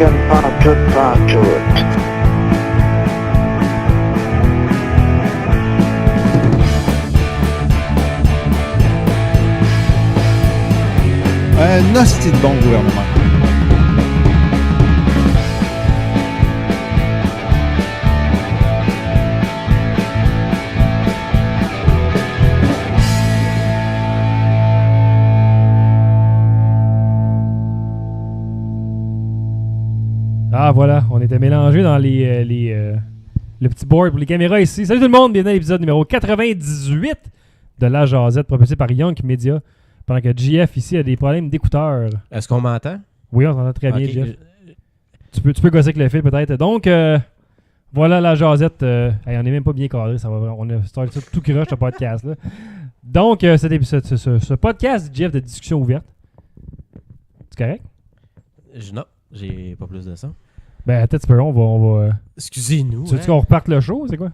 Dragon Pantoute. Un hostie de bon gouvernement. Ah voilà, on était mélangés dans le petit board pour les caméras ici. Salut tout le monde, bienvenue à l'épisode numéro 98 de La Jazette, propulsé par Young Media. Pendant que JF ici a des problèmes d'écouteurs. Est-ce qu'on m'entend? Oui, on s'entend très bien, Ok. JF. Tu peux gosser avec le fil peut-être. Donc, voilà La Jazette. Hey, on n'est même pas bien cadré, ça va vraiment. On a starté ça tout crush, ce podcast là. Donc, ce podcast, JF, de discussion ouverte. C'est correct? Non, j'ai pas plus de ça. Ben, peut-être tu peux, on va Excusez-nous. tu veux qu'on reparte le show, c'est quoi?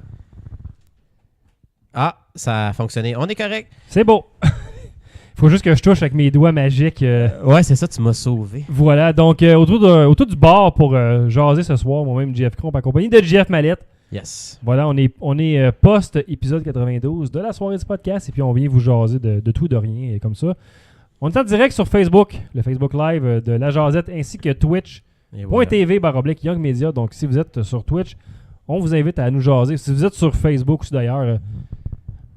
Ah, ça a fonctionné. On est correct. C'est beau! Faut juste que je touche avec mes doigts magiques. Ouais, c'est ça, tu m'as sauvé. Voilà, donc autour du bar pour jaser ce soir, moi-même JF Cromp en compagnie de JF Mallette. Yes. Voilà, on est post-épisode 92 de la soirée du podcast et puis on vient vous jaser de tout, de rien et comme ça. On est en direct sur Facebook, le Facebook Live de La Jazette ainsi que Twitch.tv// Young Media. Donc si vous êtes sur Twitch, on vous invite à nous jaser. Si vous êtes sur Facebook aussi d'ailleurs,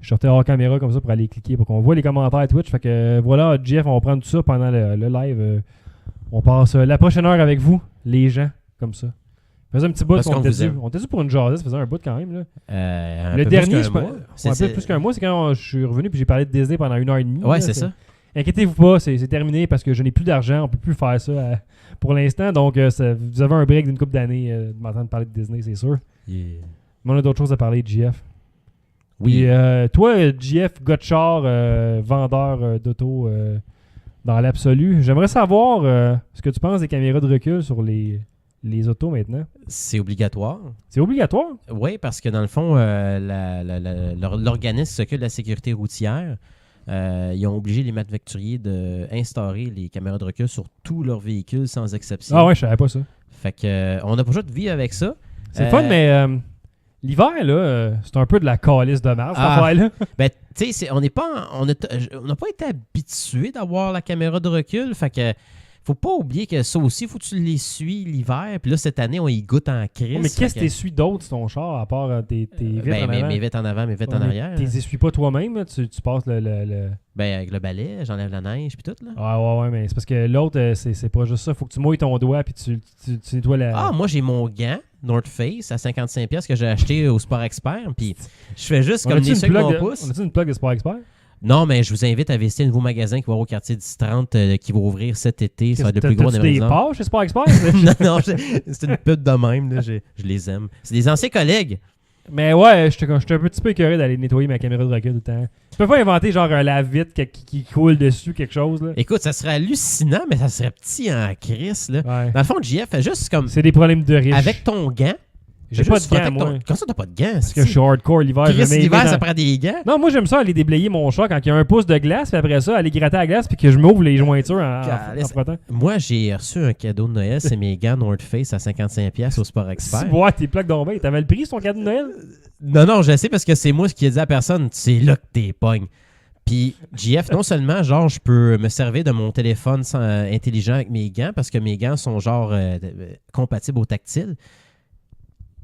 je sortais hors caméra comme ça pour aller cliquer pour qu'on voit les commentaires Twitch. Fait que voilà, Jeff, on va prendre tout ça pendant le live. On passe la prochaine heure avec vous, les gens, comme ça. Faisait un petit bout Parce qu'on qu'on était vous dû. aime. On était dû pour une jasette, ça faisait un bout quand même. Là. Un Le peu dernier, plus je qu'un pense. mois. Un peu plus qu'un mois, c'est quand je suis revenu puis j'ai parlé de Disney pendant 1h30. Ouais, là, c'est ça. Inquiétez-vous pas, c'est terminé parce que je n'ai plus d'argent, on peut plus faire ça pour l'instant. Donc, vous avez un break d'une couple d'années de m'entendre parler de Disney, c'est sûr. Yeah. Mais on a d'autres choses à parler de JF. Oui. Puis, toi, JF Gotchard, vendeur d'auto dans l'absolu, j'aimerais savoir ce que tu penses des caméras de recul sur les autos maintenant. C'est obligatoire. C'est obligatoire? Oui, parce que dans le fond, l'organisme qui s'occupe de la sécurité routière, ils ont obligé les manufacturiers d'instaurer les caméras de recul sur tous leurs véhicules sans exception. Ah ouais, je savais pas ça. Fait que on n'a pas juste de vie avec ça. C'est le fun, mais l'hiver, là, c'est un peu de la calice de merde, cette affaire-là. Ben, tu sais, on n'a pas été habitué d'avoir la caméra de recul. Fait que faut pas oublier que ça aussi, faut que tu l'essuies l'hiver. Puis là, cette année, on y goûte en crise. Mais qu'est-ce que t'essuies d'autre sur ton char à part tes vitres en avant? Mes vitres en avant, mes vitres en Ouais, arrière. T'es essuies pas toi-même, là? Tu passes le... Ben, avec le balai, j'enlève la neige puis tout, là. Ah ouais, mais c'est parce que l'autre, c'est pas juste ça. Faut que tu mouilles ton doigt puis tu nettoies la... Ah, moi, j'ai mon gant North Face à 55$ que j'ai acheté au Sport Expert. Puis je fais juste comme des avec mon pouce. On a-tu une plug de Sport Expert? Non, mais je vous invite à visiter un nouveau magasin qui va au quartier 1030 qui va ouvrir cet été. Ça va être le plus gros T'as-tu des parts chez Sport Expert? Non, c'est une pub de même. Là. Je les aime. C'est des anciens collègues. Mais ouais, j'étais un petit peu écœuré d'aller nettoyer ma caméra de recul tout le temps. Tu peux pas inventer genre un lave-vitre qui coule dessus, quelque chose, là? Écoute, ça serait hallucinant, mais ça serait petit en crise. Là. Ouais. Dans le fond, JF fait juste comme... C'est des problèmes de riches. Avec ton gant. J'ai pas de gants, moi. Comment ça, t'as pas de gants? Parce que je suis hardcore l'hiver. Chris, je mets l'hiver, dans- ça prend des gants? Non, moi j'aime ça aller déblayer mon chat quand il y a un pouce de glace, puis après ça, aller gratter la glace, puis que je m'ouvre les jointures en frottant. Moi, j'ai reçu un cadeau de Noël, c'est mes gants North Face à 55$ au Sport Expert. Ouais, tes plaques d'en bas, t'avais le prix sur ton cadeau de Noël? Non, je sais parce que c'est moi ce qui a dit à personne, c'est là que t'es pogne. Puis, JF, non seulement, genre, je peux me servir de mon téléphone intelligent avec mes gants parce que mes gants sont, genre, compatibles au tactile.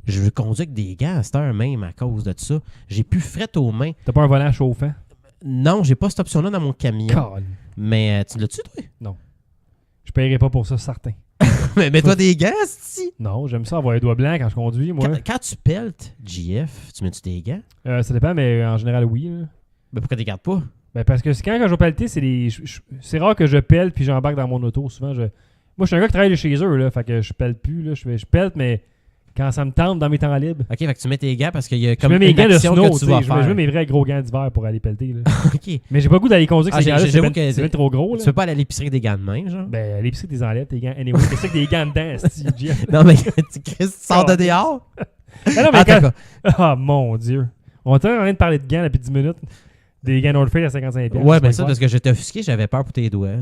Je conduis avec des gants à cette heure même à cause de ça. J'ai plus fret aux mains. T'as pas un volant chauffant? Non, j'ai pas cette option-là dans mon camion. Calme. Mais tu l'as-tu, toi? Non. Je paierai pas pour ça, certain. Mais mets-toi des gants, si. Non, j'aime ça avoir les doigts blancs quand je conduis, moi. Quand tu peltes, JF, tu mets-tu des gants? Ça dépend, mais en général, oui. Là. Ben pourquoi tu les gardes pas? Ben parce que quand je vais pelleter, c'est rare que je pelle puis j'embarque dans mon auto. Souvent, moi, je suis un gars qui travaille chez eux, là, fait que je pelle plus. Là, je pelte, mais quand ça me tente dans mes temps libres. Ok, fait que tu mets tes gants parce qu'il y a Je comme mets mes une gants de action snow, que tu vas je faire. mets mes vrais gros gants d'hiver pour aller pelleter. Là. Ok. Mais j'ai pas le goût d'aller conduire avec ces gants-là, j'avoue que c'est bien trop gros. Là. Tu peux pas aller à l'épicerie des gants de main, genre? Ben, à l'épicerie, t'es enlèves tes gants. Anyway, qu'est-ce que des gants dedans, esti, Jeff? Non, mais tu sors de dehors? Ah non, mais d'accord. Ah, mon Dieu. On était en train de parler de gants depuis 10 minutes. Des gants North Face à 55$. Ouais, ben ça, parce que j'étais offusqué, j'avais peur pour tes doigts.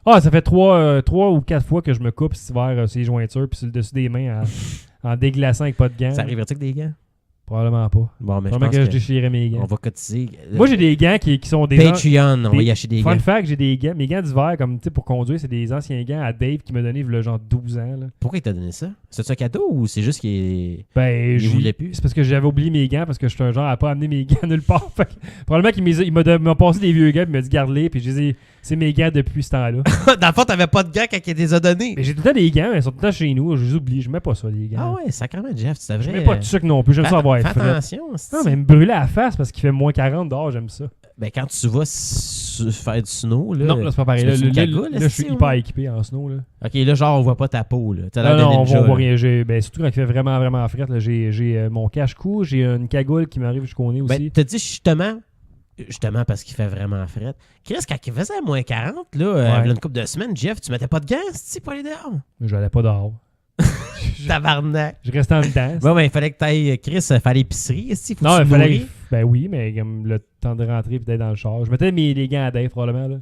Ah, ça fait 3 ou 4 fois que je me coupe cet hiver sur les jointures puis sur le dessus des mains en déglaçant avec pas de gants. Ça arriverait-tu avec des gants? Probablement pas. Bon, mais je Probablement pense que je que déchirais mes gants. on va cotiser. Moi, j'ai des gants qui sont des... Patreon, on va y acheter des Fun gants. fact, j'ai des gants. Mes gants d'hiver, comme tu sais, pour conduire, c'est des anciens gants à Dave qui m'a donné il y a genre 12 ans. Là. Pourquoi il t'a donné ça? C'est un cadeau ou c'est juste qu'il Ben, il voulait plus? C'est parce que j'avais oublié mes gants parce que je suis un genre à pas amener mes gants nulle part. Fait que, probablement qu'il m'a passé des vieux gants et il m'a dit garde-les. Puis j'ai dit, c'est mes gants depuis ce temps-là. Dans le fond, t'avais pas de gants quand il les a donnés. Mais j'ai tout le temps des gants, mais ils sont tout le temps chez nous. Je les oublie, je mets pas ça, les gants. Ah ouais, sacrément, Jeff, tu devrais... Je mets pas de sucre non plus, j'aime ça avoir Fais frais. attention. Non, mais me brûler à la face parce qu'il fait moins 40 dehors, j'aime ça. Ben, quand tu vas faire du snow, là... Non, là, c'est pas pareil. tu Là, mets une cagoule, je suis esti, hyper ouais? équipé en snow. Là. OK, là, genre, on voit pas ta peau, là. T'as Non, l'air de non, ninja, on voit là. rien. Ben, surtout quand il fait vraiment, vraiment frais. Là, j'ai mon cache-cou, j'ai une cagoule qui m'arrive jusqu'au nez aussi. Ben, t'as dit justement parce qu'il fait vraiment frais. Chris, quand il faisait moins 40, là, il y a une couple de semaines, Jeff, tu mettais pas de gants, c'est pas aller dehors. Je n'allais pas dehors. Tabarnak. Je restais en dedans. Bon, ben, il fallait que t'ailles, Chris, faire l'épicerie, il faut Non, que il tu fallait. nourris. Ben oui, mais comme le temps de rentrer et d'être dans le char. Je mettais les gants à Dave, probablement. Là.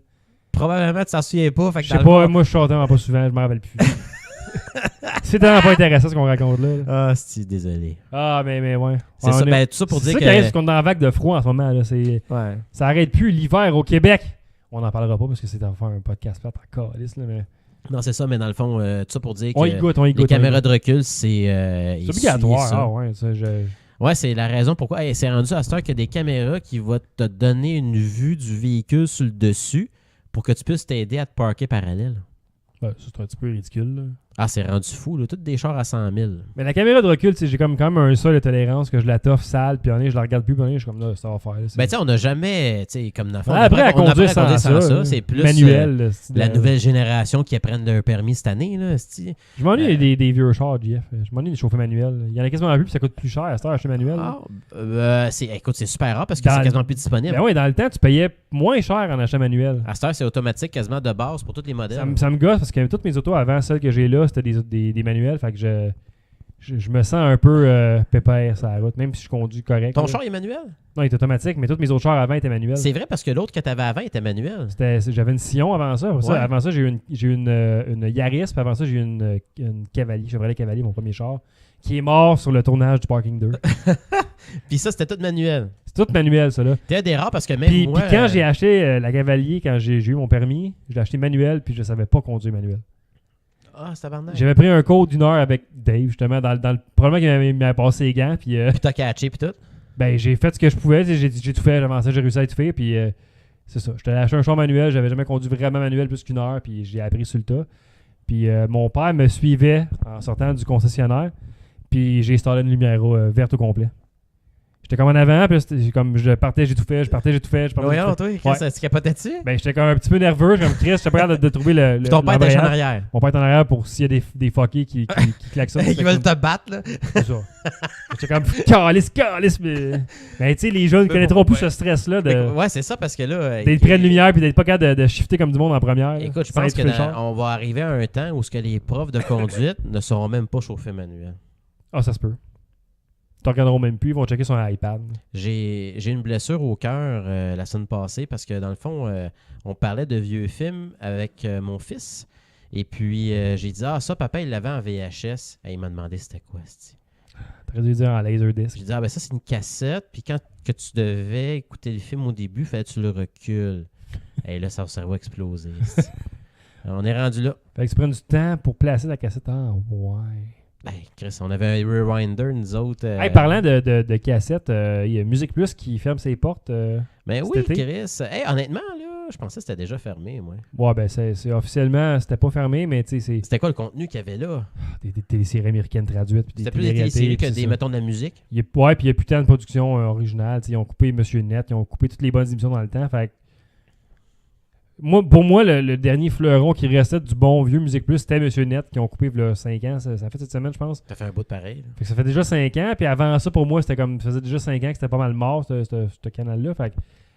Probablement, tu t'en souviens pas. Fait que Je sais dans pas, le fond- moi, je sors tellement pas souvent, je m'en rappelle plus. C'est tellement pas intéressant ce qu'on raconte là. Ah, c'est désolé. Ah, mais ouais. C'est ça, ben, tout ça pour c'est dire ça que... qui arrive, c'est qu'on est dans la vague de froid en ce moment. Là. Ouais. Ça arrête plus l'hiver au Québec. On n'en parlera pas parce que c'est à faire un podcast plate en calice, là, mais Non, c'est ça, mais dans le fond, tout ça pour dire on y que goûte, on y les goûte. caméras de recul, c'est... C'est il obligatoire. suit ça. Ah ouais, ça, Ouais, c'est la raison pourquoi. Hey, c'est rendu à cette heure qu'il y a des caméras qui vont te donner une vue du véhicule sur le dessus pour que tu puisses t'aider à te parker parallèle. Ben, ça, c'est un petit peu ridicule. Là. Ah, c'est rendu fou, là. Toutes des chars à 100 000. Mais la caméra de recul, j'ai quand même un seuil de tolérance que je la toffe sale, puis je la regarde plus, puis je suis comme là, ça va faire. Là, Ben, tu sais, on n'a jamais, tu sais, comme on apprend à conduire sans ça. C'est plus manuel. Là, la nouvelle génération qui apprennent leur permis cette année, là. Je m'ennuie des vieux chars, JF. Je m'ennuie des chauffeurs manuels. Il y en a quasiment plus, puis ça coûte plus cher à cette heure acheter manuel. Écoute, c'est super rare parce que Dans c'est le- quasiment plus disponible. Ben oui, dans le temps, tu payais moins cher en achetant manuel. À cette heure, c'est automatique quasiment de base pour tous les modèles. Ça me gosse parce que toutes mes autos avant, celles que j'ai là, c'était des manuels. Fait que je me sens un peu pépère sur la route, même si je conduis correct. Ton là. char est manuel? Non, il est automatique, mais tous mes autres chars avant étaient manuels. C'est vrai parce que l'autre que tu avais avant était manuel. J'avais une Sillon avant ça. Ouais. Avant ça, j'ai eu une Yaris, puis avant ça, j'ai eu une Cavalier, Chevrolet Cavalier, mon premier char, qui est mort sur le tournage du Parking 2. Puis ça, c'était tout manuel. C'est tout manuel, ça là. T'es des rares parce que même Puis moi... quand j'ai acheté la Cavalier, quand j'ai eu mon permis, je l'ai acheté manuel, puis je savais pas conduire manuel. Ah, c'est tabarnak. J'avais pris un code d'une heure avec Dave, justement, dans le probablement qu'il m'avait passé les gants, puis Puis t'as catché puis tout. ben j'ai fait ce que je pouvais, j'ai tout fait, avant ça, j'ai réussi à tout faire, puis c'est ça. J'étais allé acheter un char manuel, j'avais jamais conduit vraiment manuel plus qu'une heure, puis j'ai appris sur le tas. Puis mon père me suivait en sortant du concessionnaire, puis j'ai installé une lumière verte au complet. J'étais comme en avant, puis là, je partais, j'ai tout fait, je partais, j'ai tout fait, je partais, j'ai Voyons, tout fait. toi, Ouais. tu capotais dessus? Ben j'étais comme un petit peu nerveux, comme Chris, j'étais pas capable de trouver le Puis ton père était en l'embrayage. arrière. Mon père est en arrière pour s'il y a des fuckers qui klaxonnent. Ils veulent te battre, là. C'est ça. J'étais comme calice, mais tu sais, les jeunes ne connaîtront plus ce stress-là Ouais, c'est ça parce que là... d'être près de lumière puis d'être pas capable de shifter comme du monde en première. là, Écoute, je sans pense étouffer le char. qu'on va arriver à un temps où ce que les profs de conduite ne seront même pas chauffés manuels. Ah, ça se peut. Ils te regarderont même plus, ils vont checker sur un iPad. J'ai une blessure au cœur la semaine passée parce que dans le fond, on parlait de vieux films avec mon fils. Et puis, j'ai dit, ça, papa, il l'avait en VHS. Et il m'a demandé c'était quoi, c'ti. T'aurais dû dire en Laserdisc. J'ai dit, ben ça, c'est une cassette. Puis quand que tu devais écouter le film au début, fallait que tu le recules. Et là, son cerveau a explosé. c'ti. On est rendu là. Fait que tu prends du temps pour placer la cassette. Ah, ouais. Ben, Chris, on avait un rewinder, nous autres. Hey, parlant de cassettes, il y a Musique Plus qui ferme ses portes. Ben cet oui, été. Chris. Hey, honnêtement, là, je pensais que c'était déjà fermé, moi. Ouais, ben c'est officiellement, c'était pas fermé, mais tu sais, c'est C'était quoi le contenu qu'il y avait là? des téléséries américaines traduites. Puis C'était plus des téléréalités, téléséries que puis des, c'est ça. mettons, de la musique. Ouais, puis il y a putain de production originale. Ils ont coupé Monsieur Net, ils ont coupé toutes les bonnes émissions dans le temps. Fait que pour moi, le dernier fleuron qui restait du bon vieux Musique Plus, c'était Monsieur Net, qui ont coupé il y a 5 ans. Ça fait cette semaine, je pense. T'as fait un bout de pareil. Là. Fait que ça fait déjà 5 ans. Puis avant ça, pour moi, c'était comme. Ça faisait déjà 5 ans que c'était pas mal mort, ce canal-là. Fait que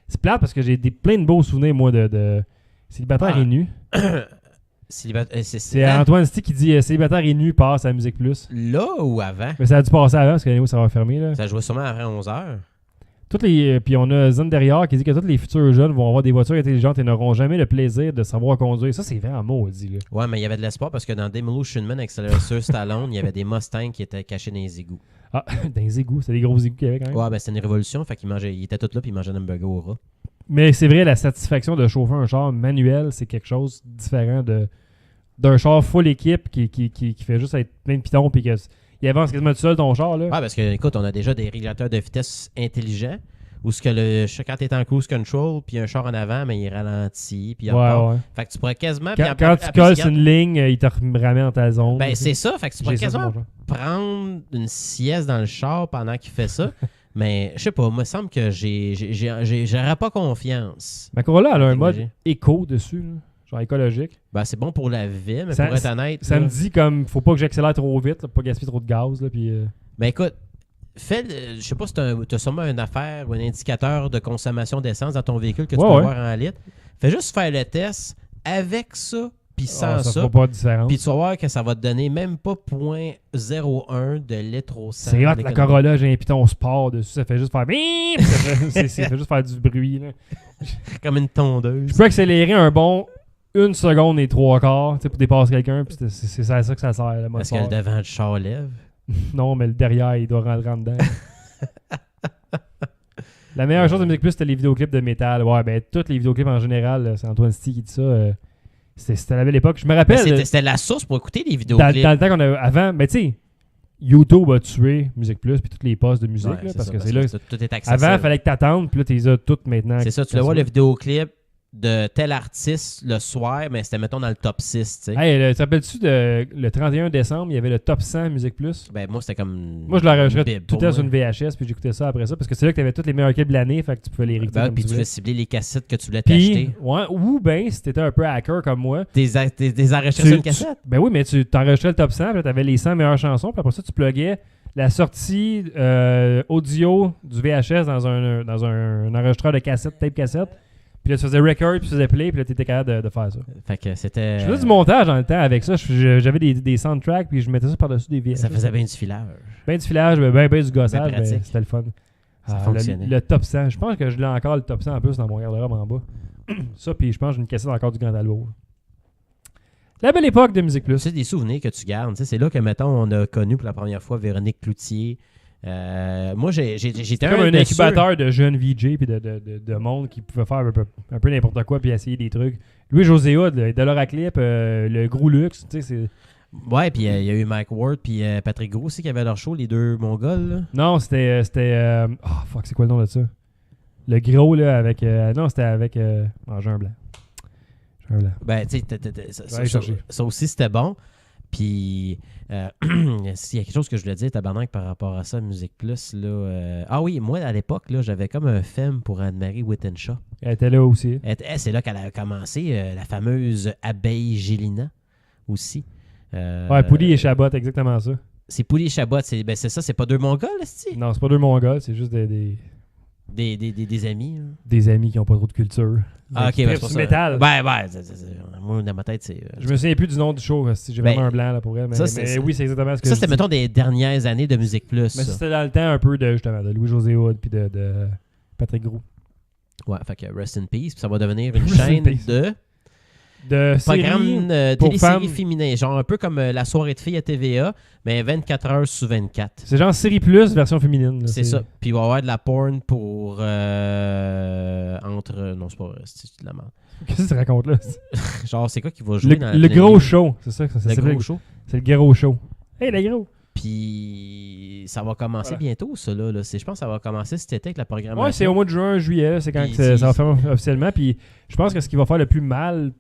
c'est plate parce que j'ai plein de beaux souvenirs, moi, de Célibataire et nu. C'est Antoine Stick qui dit Célibataire et nu passe à Musique Plus. Là ou avant? Mais ça a dû passer avant parce que ça va fermer. Là. Ça jouait sûrement avant 11h. Puis on a Zen derrière qui dit que tous les futurs jeunes vont avoir des voitures intelligentes et n'auront jamais le plaisir de savoir conduire. Ça, c'est vraiment maudit. Là. Ouais, mais il y avait de l'espoir parce que dans Demolition Man avec Sylvester Stallone, il y avait des Mustangs qui étaient cachés dans les égouts. Ah, dans les égouts. C'est des gros égouts qu'il y avait quand même. Ouais, ben c'était une révolution. Fait il était tout là puis il mangeait un hamburger au rat. Mais c'est vrai, la satisfaction de chauffer un char manuel, c'est quelque chose différent d'un char full équipe qui fait juste être plein de pitons puis il avance quasiment tout seul ton char. Là. Ouais, parce que, écoute, on a déjà des régulateurs de vitesse intelligents où ce que quand tu es en cruise control puis un char en avant, mais il ralentit puis il repart. Ouais. Fait que tu pourrais quasiment... Quand tu colles sur une ligne, il te ramène dans ta zone. Ben, c'est ça. Fait que tu pourrais J'ai ça quasiment pour mon char. prendre une sieste dans le char pendant qu'il fait ça. Mais, je sais pas, il me semble que j'aurais pas confiance. Ma Corolla, elle a un mode Technologie. éco dessus, là. Genre écologique. Ben, c'est bon pour la vie, mais Ça- pour être honnête... Ça là, me dit comme, faut pas que j'accélère trop vite, là, pour pas gaspiller trop de gaz. Là, puis, Ben, écoute, je sais pas si tu as sûrement une affaire ou un indicateur de consommation d'essence dans ton véhicule que tu peux voir en litre. Fais juste faire le test avec ça, puis sans ça ça. fera pas de différence. Puis tu vas voir que ça va te donner même pas 0.01 de litre au 100. C'est hot, la Corolla, j'ai un piton sport dessus, ça fait juste faire bip! Ça fait juste faire du bruit. Là. Comme une tondeuse. Je peux accélérer un bon 1 seconde et 3/4 pour dépasser quelqu'un, puis c'est à ça que ça sert. Le mode Parce que le sport. devant du char lève. Non, mais le derrière, il doit rentrer en dedans. La meilleure chose de Musique Plus, c'était les vidéoclips de métal. Ouais, ben, tous les vidéoclips en général, là, c'est Antoine Sty qui dit ça. C'était la belle époque. Je me rappelle. C'était la source pour écouter les dans vidéoclips. le temps qu'on avait avant, mais tu sais, YouTube a tué Musique Plus puis tous les postes de musique, Ouais, là, c'est parce ça, que c'est là. tout est accessible. Avant, il fallait que t'attendes, puis là, tu les as toutes maintenant. C'est ça, tu vas voir le vidéoclip de tel artiste le soir, mais c'était, mettons, dans le top 6, tu sais. Hey, te rappelles-tu le 31 décembre, il y avait le top 100 Musique Plus? Ben, moi, c'était comme... Moi, je l'enregistrais Bible tout pour le temps sur moi. une VHS, puis j'écoutais ça après ça, parce que c'est là que tu avais tous les meilleurs clips de l'année, fait que tu pouvais les réécouter. Ben, comme puis tu tu voulais. veux cibler les cassettes que tu voulais Puis, t'acheter. ouais, ou ben, si t'étais un peu hacker comme moi, Des enregistrés sur une cassette? ben oui, mais tu t'enregistrais le top 100, puis t'avais les 100 meilleures chansons, puis après ça, tu pluguais la sortie audio du VHS dans un enregistreur de cassette, tape cassette. Puis là, tu faisais record, puis tu faisais play, puis là, t'étais capable de faire ça. Fait que c'était... Je faisais du montage dans le temps avec ça. J'avais des soundtracks, puis je mettais ça par-dessus des VHS. Ça faisait bien du filage. Ben du filage, ben du gossage, Ben pratique. c'était le fun. Ça fonctionnait. Le top 100. Je pense que je l'ai encore le top 100 en plus dans mon garde-robe en bas. Ça, puis je pense que j'ai une cassette encore du Grand Albo. La belle époque de Musique Plus. C'est des souvenirs que tu gardes. Tu sais, c'est là que, mettons, on a connu pour la première fois Véronique Cloutier. Moi, j'étais C'était comme un incubateur de jeunes VJ puis de monde qui pouvait faire un peu n'importe quoi puis essayer des trucs. Louis-José Hood, de l'Oraclip, le Gros Luxe, tu sais, c'est... Ouais, puis il y a eu Mike Ward puis Patrick Gros aussi qui avaient leur show, les deux Mongols. Là. Non, c'était... Oh, fuck, c'est quoi le nom de ça? Le Gros, là, avec... non, c'était avec... j'ai un blanc. J'ai un blanc. Ben, tu sais, ça aussi, c'était bon. Puis, s'il y a quelque chose que je voulais dire, tabarnak, par rapport à ça, Musique Plus, là... Ah oui, moi, à l'époque, là, j'avais comme un femme pour Anne-Marie Wittenshaw. Elle était là aussi. C'est là qu'elle a commencé, la fameuse abeille Gélina, aussi. Ouais, Pouli et Chabot, exactement ça. C'est Pouli et Chabot, c'est ça, c'est pas deux Mongols, c'est Non, c'est pas deux Mongols, c'est juste des amis. Hein. des amis qui ont pas trop de culture. Ah, ok, Qui ben, trippent c'est pour sur ça. métal. Moi, dans ma tête, c'est... Je me souviens plus du nom du show, si j'ai vraiment un blanc là pour elle, mais, ça, c'est oui, c'est exactement ce que ça, je c'était, dis. mettons, des dernières années de Musique Plus. Mais ça. c'était dans le temps un peu de, justement, de Louis-José Hood puis de Patrick Gros. Ouais, fait que Rest in Peace, puis ça va devenir une Rest in chaîne peace. de Série programme pour télésérie femmes. féminin, genre un peu comme la soirée de filles à TVA, mais 24 heures sur 24. C'est genre série plus version féminine. là, C'est ça. Puis il va y avoir de la porn pour entre... Non, c'est pas vrai, c'est de la merde. Qu'est-ce que tu racontes là? Genre, c'est quoi qui va jouer dans Le gros show, c'est ça que ça Le s'appelle. gros show. C'est le gros show. Hey, le gros! Puis ça va commencer Voilà. bientôt, ça, là. Je pense que ça va commencer cet été avec la programmation. Ouais, c'est au mois de juin, juillet, c'est quand Puis que ça va faire officiellement. Puis je pense que ce qui va faire le plus mal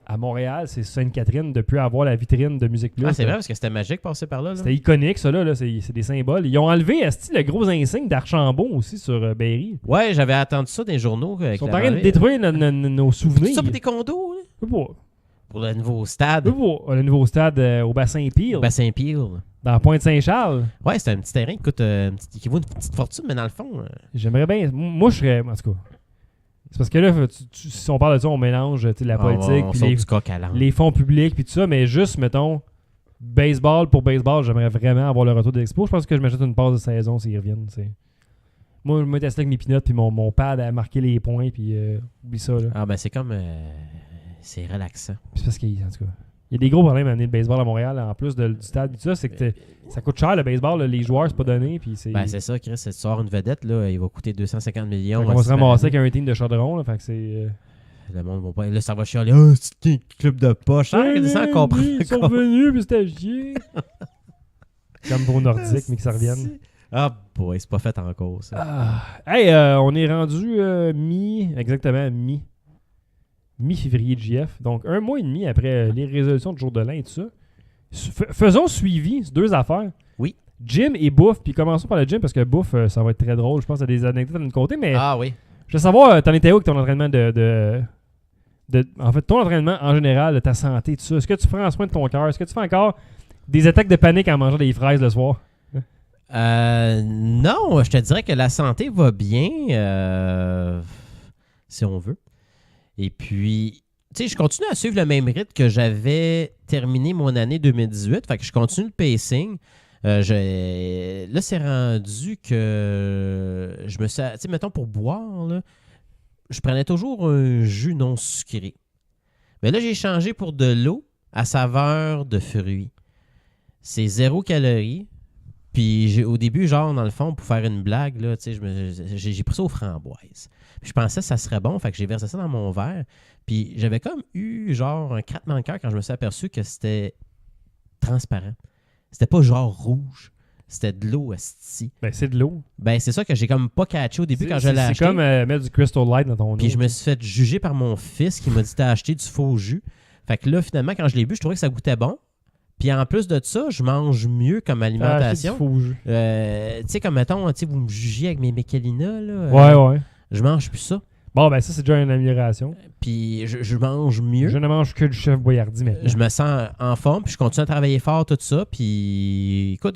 à Montréal, c'est Sainte-Catherine de plus avoir la vitrine de Musique Plus. Ah, c'est vrai, parce que c'était magique passer par là. là. C'était iconique, ça, là. C'est des symboles. Ils ont enlevé, le gros insigne d'Archambault aussi sur Berry. Ouais, j'avais attendu ça dans les journaux. Ils sont en train de détruire nos souvenirs. ça pour des condos, là? Je sais pas. Pour le nouveau stade. Je sais pas. Le nouveau stade au bassin Peel, Bassin Peel. dans Pointe-Saint-Charles. Ouais, c'est un petit terrain qui coûte qui vaut une petite fortune, mais dans le fond. J'aimerais bien. Moi, je serais. En tout cas. C'est parce que là, si on parle de ça, on mélange la politique, on puis saute du coq à l'âne. les fonds publics, puis tout ça, mais juste, mettons, baseball pour baseball, j'aimerais vraiment avoir le retour de l'expo. Je pense que je m'achète une passe de saison s'ils reviennent. Moi, je me testais avec mes pinottes, puis mon pad a marqué les points, puis oublie ça. Là. Ah, ben c'est comme. C'est relaxant. Puis c'est parce qu'il en tout cas, il y a des gros problèmes à amener le baseball à Montréal, en plus du stade. Tout ça, c'est que ça coûte cher le baseball, là, les joueurs, c'est pas donné. Puis c'est. Ben c'est ça, Chris. Si tu sors une vedette, là, il va coûter 250 millions. On va se ramasser avec un team de chaudron, là, fait que c'est. Le monde va pas. Là, ça va chialer. Oh, c'est un club de poche. Ça comprend. Ils sont venus, puis c'était chier. Comme pour Nordique, mais que ça revienne. Ah, boy, c'est pas fait encore, ça. Hey, on est rendu exactement mi-février de JF. Donc, 1 mois et demi après les résolutions de jour de l'an et tout ça. Faisons suivi sur 2 affaires. Oui. Gym et bouffe. Puis commençons par le gym parce que bouffe, ça va être très drôle. Je pense qu'il y a des anecdotes à nous conter. Mais Ah oui. je veux savoir, t'en étais où avec ton entraînement en fait, ton entraînement en général, de ta santé, tout ça. Est-ce que tu prends soin de ton cœur? Est-ce que tu fais encore des attaques de panique en mangeant des fraises le soir? Non, je te dirais que la santé va bien, si on veut. Et puis, tu sais, je continue à suivre le même rythme que j'avais terminé mon année 2018. Fait que je continue le pacing. Là, c'est rendu que je me suis... Tu sais, mettons, pour boire, là, je prenais toujours un jus non sucré. Mais là, j'ai changé pour de l'eau à saveur de fruits. C'est 0 calories. Puis au début, genre, dans le fond, pour faire une blague, là, tu sais, j'ai pris ça aux framboises. Puis je pensais que ça serait bon, fait que j'ai versé ça dans mon verre. Puis j'avais comme eu, genre, un craquement de cœur quand je me suis aperçu que c'était transparent. C'était pas genre rouge. C'était de l'eau, asti. Ben, c'est de l'eau. Ben, c'est ça que j'ai comme pas catché au début quand je l'ai acheté. C'est comme mettre du Crystal Light dans ton eau. Puis je me suis fait juger par mon fils qui m'a dit t'as acheté du faux jus. Fait que là, finalement, quand je l'ai bu, je trouvais que ça goûtait bon. Puis en plus de ça, je mange mieux comme alimentation. Tu sais, comme mettons, vous me jugiez avec mes Michelina, là. Ouais. Je mange plus ça. Bon, ben ça, c'est déjà une amélioration. Puis je mange mieux. Je ne mange que du chef Boyardi maintenant. Je me sens en forme, puis je continue à travailler fort, tout ça. Puis écoute,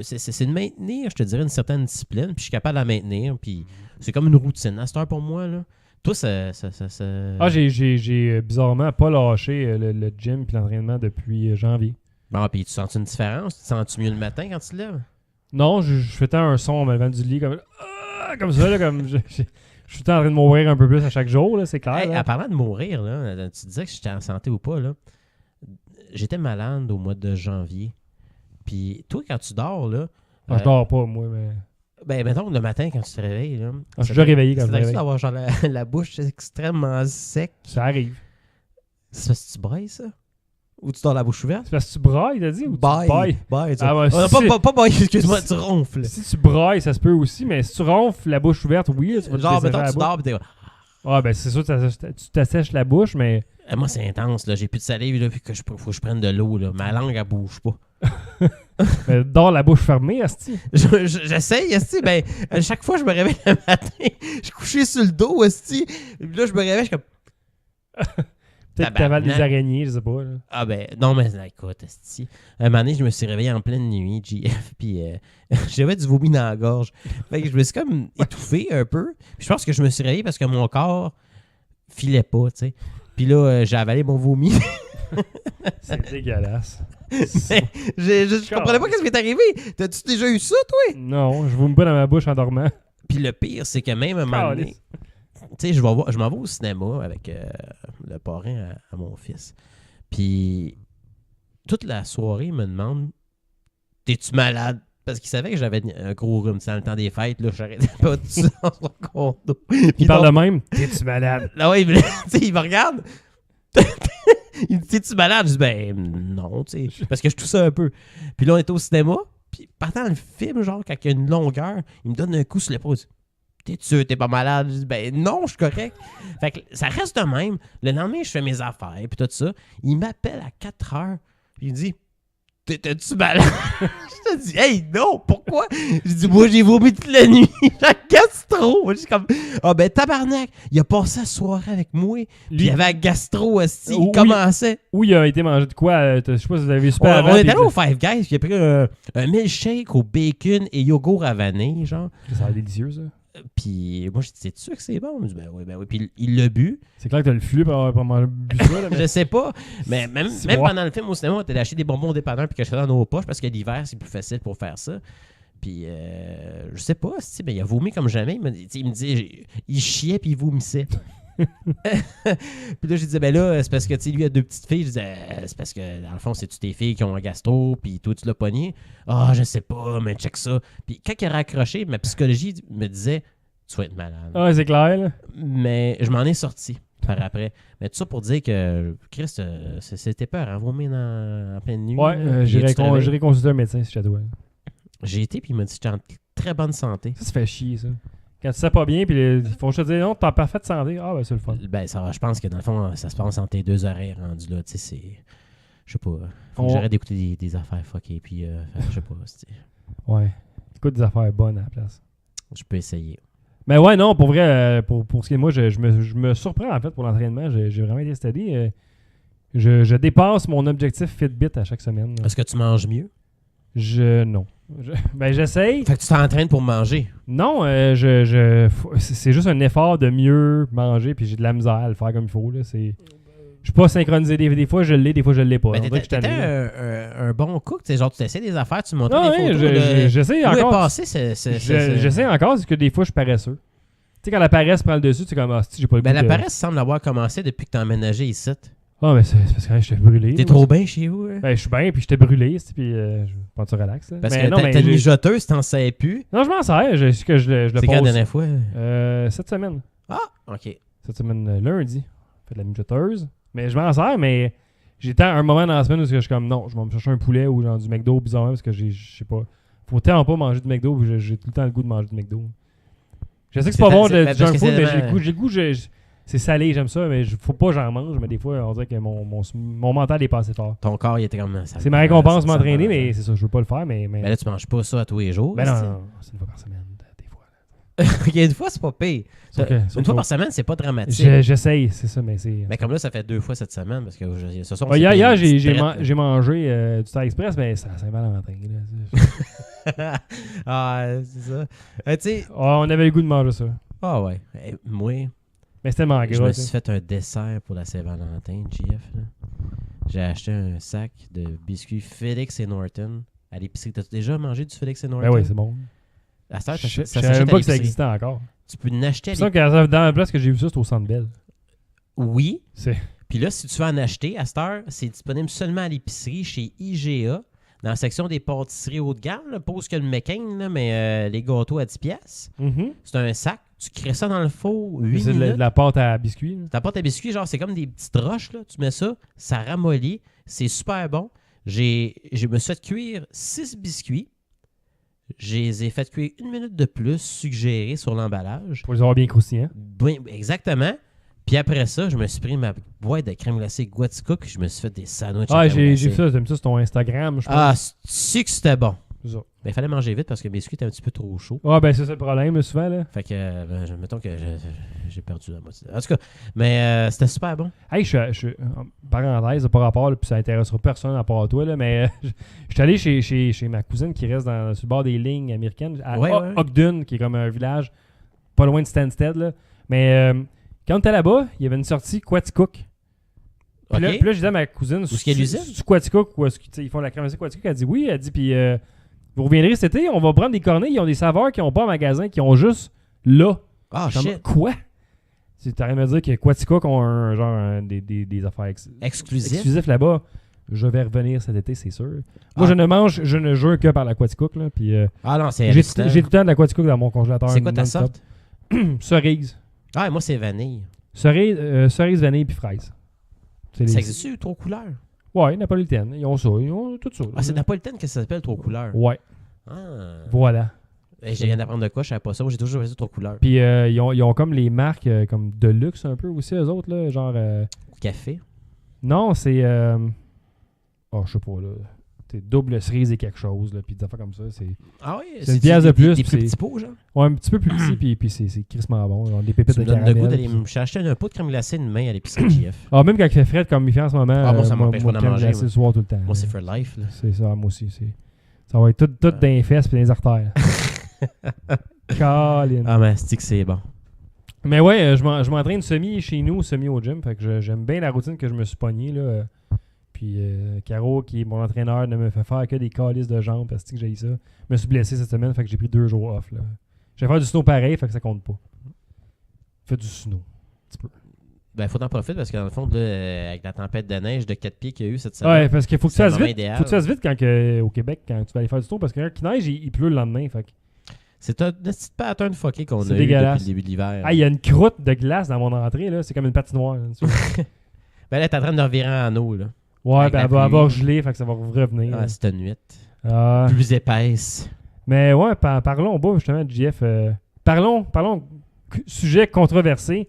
c'est de maintenir, je te dirais, une certaine discipline. Puis je suis capable de la maintenir. Puis c'est comme une routine à cette heure pour moi, là. Toi, ça... Ah, j'ai bizarrement pas lâché le gym puis l'entraînement depuis janvier. Bon, puis tu sens une différence? Tu te sens-tu mieux le matin quand tu te lèves? Non, je fais tant un son en me levant du lit comme ça, là, comme je suis tout le temps en train de mourir un peu plus à chaque jour, là, c'est clair. Hey, là. en parlant de mourir, là, tu disais que j'étais en santé ou pas, là. J'étais malade au mois de janvier. Puis toi, quand tu dors, là... Je dors pas, moi, mais... Ben, mettons, le matin, quand tu te réveilles, là... je suis déjà réveillé quand je me réveille. D'avoir genre la bouche extrêmement sec. Ça arrive. C'est parce que tu brailles, ça? Ou tu dors la bouche ouverte? C'est parce que tu brailles, t'as dit? Ou tu bailles? Baille. Ah, ouais, pas baille, excuse-moi, tu ronfles. Si tu brailles, ça se peut aussi, mais si tu ronfles la bouche ouverte, oui, là, tu vas te Genre, dessécher mettons, la tu bouche. dors pis t'es... Ah, ben c'est sûr, tu t'assèches la bouche, mais... Moi, c'est intense, là. J'ai plus de salive, là, puis que faut que je prenne de l'eau, là. Ma langue, elle bouge pas. dors la bouche fermée, asti. J'essaye, asti. Ben, à chaque fois que je me réveille le matin, je suis couché sur le dos, asti. Puis là, je me réveille, je suis comme... Peut-être que t'avales des araignées, je sais pas. Là. Ah ben, non, mais écoute, asti. Un moment donné, je me suis réveillé en pleine nuit, JF, puis j'avais du vomi dans la gorge. Fait que je me suis comme étouffé un peu. Puis je pense que je me suis réveillé parce que mon corps filait pas, tu sais. Puis là, j'ai avalé mon vomi. C'est dégueulasse. Mais je comprenais pas ce qui m'est arrivé. T'as-tu déjà eu ça, toi? Non, je vomis pas dans ma bouche en dormant. Puis le pire, c'est que même un moment donné... Tu sais, je m'en vais au cinéma avec le parrain à mon fils. Puis, toute la soirée, il me demande « T'es-tu malade? » Parce qu'il savait que j'avais un gros rhume. C'est dans le temps des fêtes, là, j'arrêtais pas de ça dans son condo. Il parle de même « T'es-tu malade? » Là, ouais, il me regarde. Il me dit « T'es-tu malade? » Je dis « Ben, non, tu sais, parce que je toussais un peu. » Puis là, on était au cinéma. Puis, partant le film, genre, quand il y a une longueur, il me donne un coup sur l'épaule. T'es sûr, t'es pas malade? Je dis, ben non, je suis correct. Fait que ça reste de même. Le lendemain, je fais mes affaires, puis tout ça. Il m'appelle à 4 heures, puis il dit, t'es-tu malade? Je te dis, hey, non, pourquoi? Je dis, moi, j'ai vomi toute la nuit. J'ai un gastro. Moi, je suis comme, ah ben tabarnak, il a passé la soirée avec moi, puis il avait un gastro aussi. Il commençait. Où il a été mangé de quoi? Je sais pas si vous avez super On est allé au Five Guys, puis il a pris un milkshake au bacon et yogourt à vanille, genre. Ça a l'air délicieux, ça. Puis moi, je dis, c'est sûr que c'est bon? Je dis, ben oui. Puis il l'a bu. C'est clair que t'as le flux pour avoir bu ça. Là, mais... Je sais pas. Mais même pendant le film au cinéma, on était acheté des bonbons au dépanneur puis que je faisais dans nos poches parce que l'hiver, c'est plus facile pour faire ça. Puis, je sais pas, mais il a vomi comme jamais. Il me dit, il chiait puis il vomissait. Puis là, j'ai dit, ben là, c'est parce que, tu sais, lui a 2 petites filles. Je disais, c'est parce que, dans le fond, c'est-tu tes filles qui ont un gastro, puis toi, tu l'as pogné? Ah, je sais pas, mais check ça. Puis quand il a raccroché, ma psychologie me disait, tu vas être malade. Ah, c'est clair, là. Mais je m'en ai sorti par après. Mais tout ça pour dire que, Christ, c'était peur, hein, vomir en pleine nuit. Ouais, j'irai consulter un médecin si je dois. J'ai été, puis il m'a dit, j'étais en très bonne santé. Ça fait chier, ça. Quand tu sais pas bien, puis il faut que je te dise non, t'es en parfaite santé. Ah, ben c'est le fun. Ben, ça, je pense que dans le fond, ça se passe entre tes 2 oreilles rendues là. Tu sais, c'est. Je sais pas. Faut que j'arrête d'écouter des affaires fuckées, puis je sais pas. Ouais. Écoute des affaires bonnes à la place. Je peux essayer. Mais ouais, non, pour vrai, pour ce qui est de moi, je me surprends en fait pour l'entraînement. J'ai vraiment été steady. Je dépasse mon objectif Fitbit à chaque semaine. Est-ce que tu manges mieux? Non. Ben, j'essaye. Fait que tu t'entraînes pour manger. Non, c'est juste un effort de mieux manger, puis j'ai de la misère à le faire comme il faut. Là. Je suis pas synchronisé. Des fois, je l'ai, des fois, je l'ai pas. Ben, t'étais un bon cook. Genre, tu essaies des affaires, tu montres non, des photos. J'essaie Où encore. est passé, J'essaie encore, c'est que des fois, je suis paresseux. Tu sais, quand la paresse prend le dessus, tu es comme, j'ai pas le goût la paresse semble avoir commencé depuis que t'as emménagé ici. Ah, mais c'est parce que j'étais brûlé. T'es trop bien chez vous. Hein? Ben, je suis bien, puis j'étais brûlé, puis je pense que tu relaxes. Parce que t'as une mijoteuse, t'en sais plus. Non, je m'en sers, je le pose. C'est quand la dernière fois? Cette semaine. Ah, ok. Cette semaine, lundi. Fait de la mijoteuse. Mais je m'en sers, mais j'étais à un moment dans la semaine où je suis comme, non, je vais me chercher un poulet ou genre du McDo bizarrement, parce que je sais pas. Faut tellement pas manger du McDo, puis j'ai tout le temps le goût de manger du McDo. Je sais que c'est pas bon de junk food, mais j'ai le goût, c'est salé, j'aime ça, mais faut pas que j'en mange. Mais des fois, on dirait que mon mental est pas assez fort. Ton corps, il était comme ça. C'est ma récompense de m'entraîner, mais c'est ça, je veux pas le faire. Mais là, tu manges pas ça tous les jours. Ben non, c'est une fois par semaine, des fois. Ok, une fois, c'est pas pire. Une fois par semaine, c'est pas dramatique. J'essaye, c'est ça, mais c'est. Mais comme là, ça fait 2 fois cette semaine, parce que ce soir, hier, j'ai mangé du Star Express, mais c'est à Saint-Valentin. Ah, c'est ça. Tu sais. On avait le goût de manger ça. Ah ouais. Moi. Mais c'était tellement gras. Je me suis fait un dessert pour la Saint-Valentin, JF. J'ai acheté un sac de biscuits Felix et Norton à l'épicerie. T'as déjà mangé du Felix et Norton? Ben oui, c'est bon. À cette heure, je savais même pas que ça existait encore. Tu peux l'acheter à l'épicerie. Que dans la place que j'ai vu ça, c'est au Centre Bell. Oui. Puis là, si tu veux en acheter, à cette heure, c'est disponible seulement à l'épicerie chez IGA. Dans la section des pâtisseries haut de gamme, là, pas où que le McCain, là, mais les gâteaux à 10$. Mm-hmm. C'est un sac. Tu crées ça dans le four 8 minutes. C'est de la pâte à biscuits. Ta pâte à biscuits, genre, c'est comme des petites roches. Là. Tu mets ça ramollit. C'est super bon. Je me suis fait cuire 6 biscuits. Je les ai fait cuire 1 minute de plus, suggéré sur l'emballage. Pour les avoir bien croustillants. Oui, exactement. Puis après ça, je me suis pris ma boîte de crème glacée Guaticook et je me suis fait des sandwichs. Ah, j'ai vu ça. T'aimes ça sur ton Instagram, je pense. Ah, c'est que c'était bon. C'est ça. Mais il fallait manger vite parce que le biscuit était un petit peu trop chaud. Ah, ben c'est ça le problème, souvent. Là. Fait que, mettons que j'ai perdu la moitié. En tout cas, mais c'était super bon. Hey, parenthèse, par rapport, là, puis ça intéressera personne à part toi, là, mais je suis allé chez ma cousine qui reste sur le bord des lignes américaines, à Ogden, qui est comme un village pas loin de Stansted. Là. Mais quand on était là-bas, il y avait une sortie Quaticook. Puis là, je disais à ma cousine, où est-ce qu'il y a l'usine? C'est Quaticook, où ils font la crème glacée Quaticook. Elle dit oui, elle dit, puis vous reviendrez cet été, on va prendre des cornets, ils ont des saveurs qu'ils n'ont pas en magasin, qui ont juste là. Ah, shit. Quoi? Tu t'arrêtes de me dire que Quaticook ont des affaires exclusives là-bas. Je vais revenir cet été, c'est sûr. Moi, je ne jure que par la Quaticook. Là, puis, non, c'est j'ai tout le temps de la Quaticook dans mon congélateur. C'est quoi ta sorte? Cerise. Ah, moi, c'est vanille. Cerise, vanille puis fraise. Ça existe-tu, trop couleur? Ouais, napolitaine. Ils ont ça. Ils ont tout ça. Ah, c'est napolitaine que ça s'appelle trop couleur? Ouais. Ah. Voilà. Je viens d'apprendre de quoi, je savais pas ça. Moi, j'ai toujours fait trop couleur. Puis ils ont comme les marques comme de luxe un peu aussi, eux autres, là, genre... Café? Non, c'est... Oh, je sais pas, là. C'est double cerise et quelque chose, là, puis des affaires comme ça. Ah oui? C'est une pièce de plus. Des plus petits pots, genre? Ouais, un petit peu plus petit, puis c'est crissement bon. Genre, des pépites de caramel. Le goût d'aller j'ai acheté un pot de crème glacée demain à l'épicerie GF. Ah, même quand il fait frais comme il fait en ce moment, moi, ça m'empêche pas d'en manger. Le soir tout le temps. Moi, c'est for life. Là. C'est ça, moi aussi. Ça va être tout dans les fesses et dans les artères. Colin. Ah, mais c'est bon. Mais ouais, je m'entraîne semi chez nous, semi au gym. Fait que j'aime bien la routine que je me suis pogné, là. Puis Caro, qui est mon entraîneur, ne me fait faire que des calices de jambes parce que j'ai eu ça. Je me suis blessé cette semaine, fait que j'ai pris 2 jours off. Là. Je vais faire du snow pareil, fait que ça compte pas. Fais du snow. Un petit peu. Ben, faut en profiter parce que dans le fond, là, avec la tempête de neige de 4 pieds qu'il y a eu cette semaine. Ouais, parce qu'il faut que tu fasses vite. idéal. Faut que tu fasses vite au Québec quand tu vas aller faire du snow parce que quand il neige, il pleut le lendemain. Fait que... C'est un petit pattern fucké qu'on C'est a eu dégueulasse. depuis le début de l'hiver. Ah, il y a une croûte de glace dans mon entrée, là. C'est comme une patinoire. Là, Ben là, t'es en train de revirer en eau, là. ouais, Avec ben la elle va pluie. avoir gelé, fait que ça va revenir. Ah, c'est une nuit. Ah. Plus épaisse. Mais ouais, parlons bas justement de JF. Parlons sujet controversé.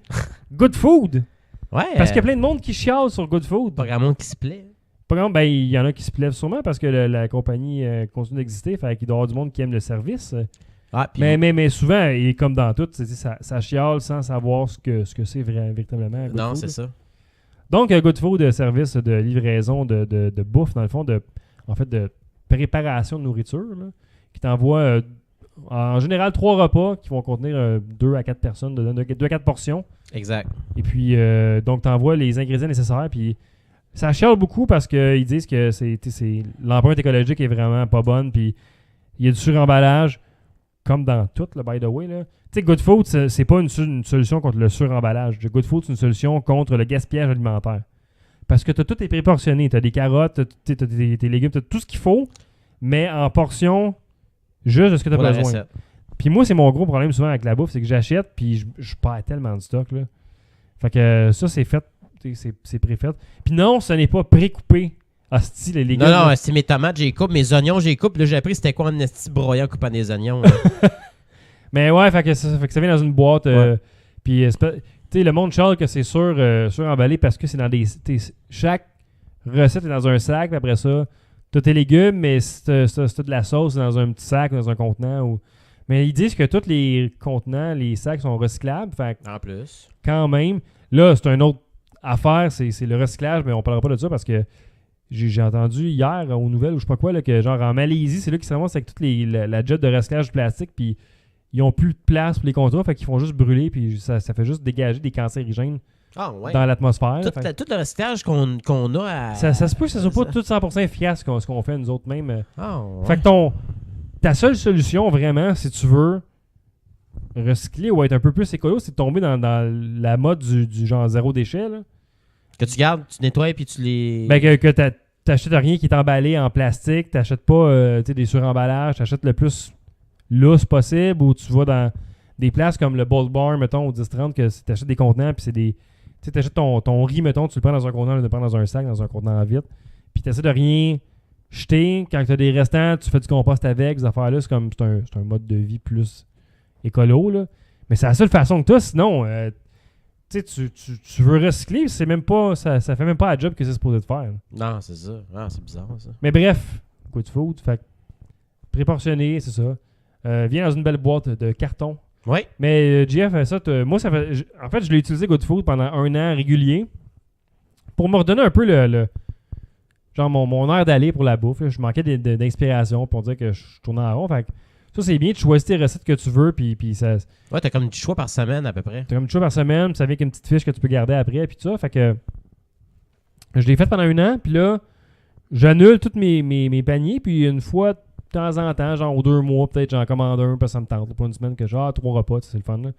Good food. Ouais. Parce qu'il y a plein de monde qui chiale sur Good Food. Pas grand monde qui se plaît. Par exemple, ben, il y en a qui se plèvent sûrement parce que la compagnie continue d'exister. Fait qu'il doit y avoir du monde qui aime le service. Ah, puis Mais souvent, et comme dans tout, ça chiale sans savoir ce que c'est véritablement. Good non, Food. c'est ça. Donc, Good Food, service de livraison de bouffe, dans le fond, de préparation de nourriture, là, qui t'envoie en général 3 repas qui vont contenir 2 à 4 personnes, 2 à 4 portions. Exact. Et puis, donc, t'envoies les ingrédients nécessaires. Puis, ça chiale beaucoup parce qu'ils disent que l'empreinte écologique est vraiment pas bonne. Puis, il y a du suremballage, comme dans tout, là, by the way. Tu sais, Good Food, c'est pas une solution contre le suremballage. Good Food, c'est une solution contre le gaspillage alimentaire. Parce que tout est préportionné. T'as des carottes, t'as tes légumes, t'as tout ce qu'il faut, mais en portion juste de ce que t'as Pour la besoin. recette. Puis moi, c'est mon gros problème souvent avec la bouffe, c'est que j'achète puis je perds tellement de stock. Là. Fait que ça, c'est fait. C'est préfait. Puis non, ce n'est pas précoupé. Hostie, les légumes. Non, c'est mes tomates, j'ai coupe, mes oignons, j'ai coupe. Là, j'ai appris c'était quoi un esti broyant coupant des oignons. Là. Mais ouais, fait que ça vient dans une boîte. Ouais. Puis, tu sais, le monde chiale que c'est suremballé parce que c'est dans des. Chaque recette est dans un sac, puis après ça, t'as tes légumes, mais si t'as de la sauce, c'est dans un petit sac ou dans un contenant. Mais ils disent que tous les contenants, les sacs sont recyclables. Fait En plus. quand même, là, c'est une autre affaire, c'est le recyclage, mais on parlera pas de ça parce que j'ai entendu hier aux nouvelles ou je sais pas quoi, là, que genre en Malaisie, c'est là qu'ils se ramassent avec toute la jet de recyclage du plastique, puis ils ont plus de place pour les contenants, fait qu'ils font juste brûler, puis ça fait juste dégager des cancérigènes Ah, ouais. dans l'atmosphère. Tout, Fait que tout le recyclage qu'on a à. ça se peut que ça soit pas tout 100% efficace ce qu'on fait nous autres mêmes. Ah, ouais. Fait que ta seule solution vraiment, si tu veux recycler ou être un peu plus écolo, c'est de tomber dans la mode du genre zéro déchet. Là. Que tu gardes, tu nettoies puis tu les. Ben que t'achètes rien qui est emballé en plastique, t'achètes pas des suremballages, t'achètes le plus lousse possible ou tu vas dans des places comme le Bold Bar, mettons, au 10-30, que t'achètes des contenants puis c'est des. Tu t'achètes ton riz, mettons, tu le prends dans un contenant, tu le prends dans un sac, dans un contenant vide, puis t'essaies de rien jeter. Quand t'as des restants, tu fais du compost avec, ces affaires-là, c'est un mode de vie plus écolo, là. Mais c'est la seule façon que t'as, sinon. Tu veux recycler, c'est même pas ça fait même pas la job que c'est supposé de faire. Là. Non, c'est ça. Ah, c'est bizarre, ça. Mais bref, Good Food, fait préportionné, c'est ça. Vient dans une belle boîte de carton. Oui. Mais JF, ça, moi, ça fait. En fait, je l'ai utilisé Good Food pendant 1 an régulier pour me redonner un peu le genre mon air d'aller pour la bouffe. Là. Je manquais d'inspiration pour dire que je tournais en rond. Fait que ça, c'est bien, tu choisis tes recettes que tu veux, puis ça. Ouais, t'as comme du choix par semaine à peu près. T'as comme une chose par semaine, puis ça vient avec une petite fiche que tu peux garder après, puis tout ça. Fait que je l'ai fait pendant 1 an, puis là, j'annule tous mes paniers, puis une fois de temps en temps, genre aux 2 mois, peut-être j'en commande un, parce que ça me tente. Pas une semaine que genre 3 repas, c'est le fun. Là.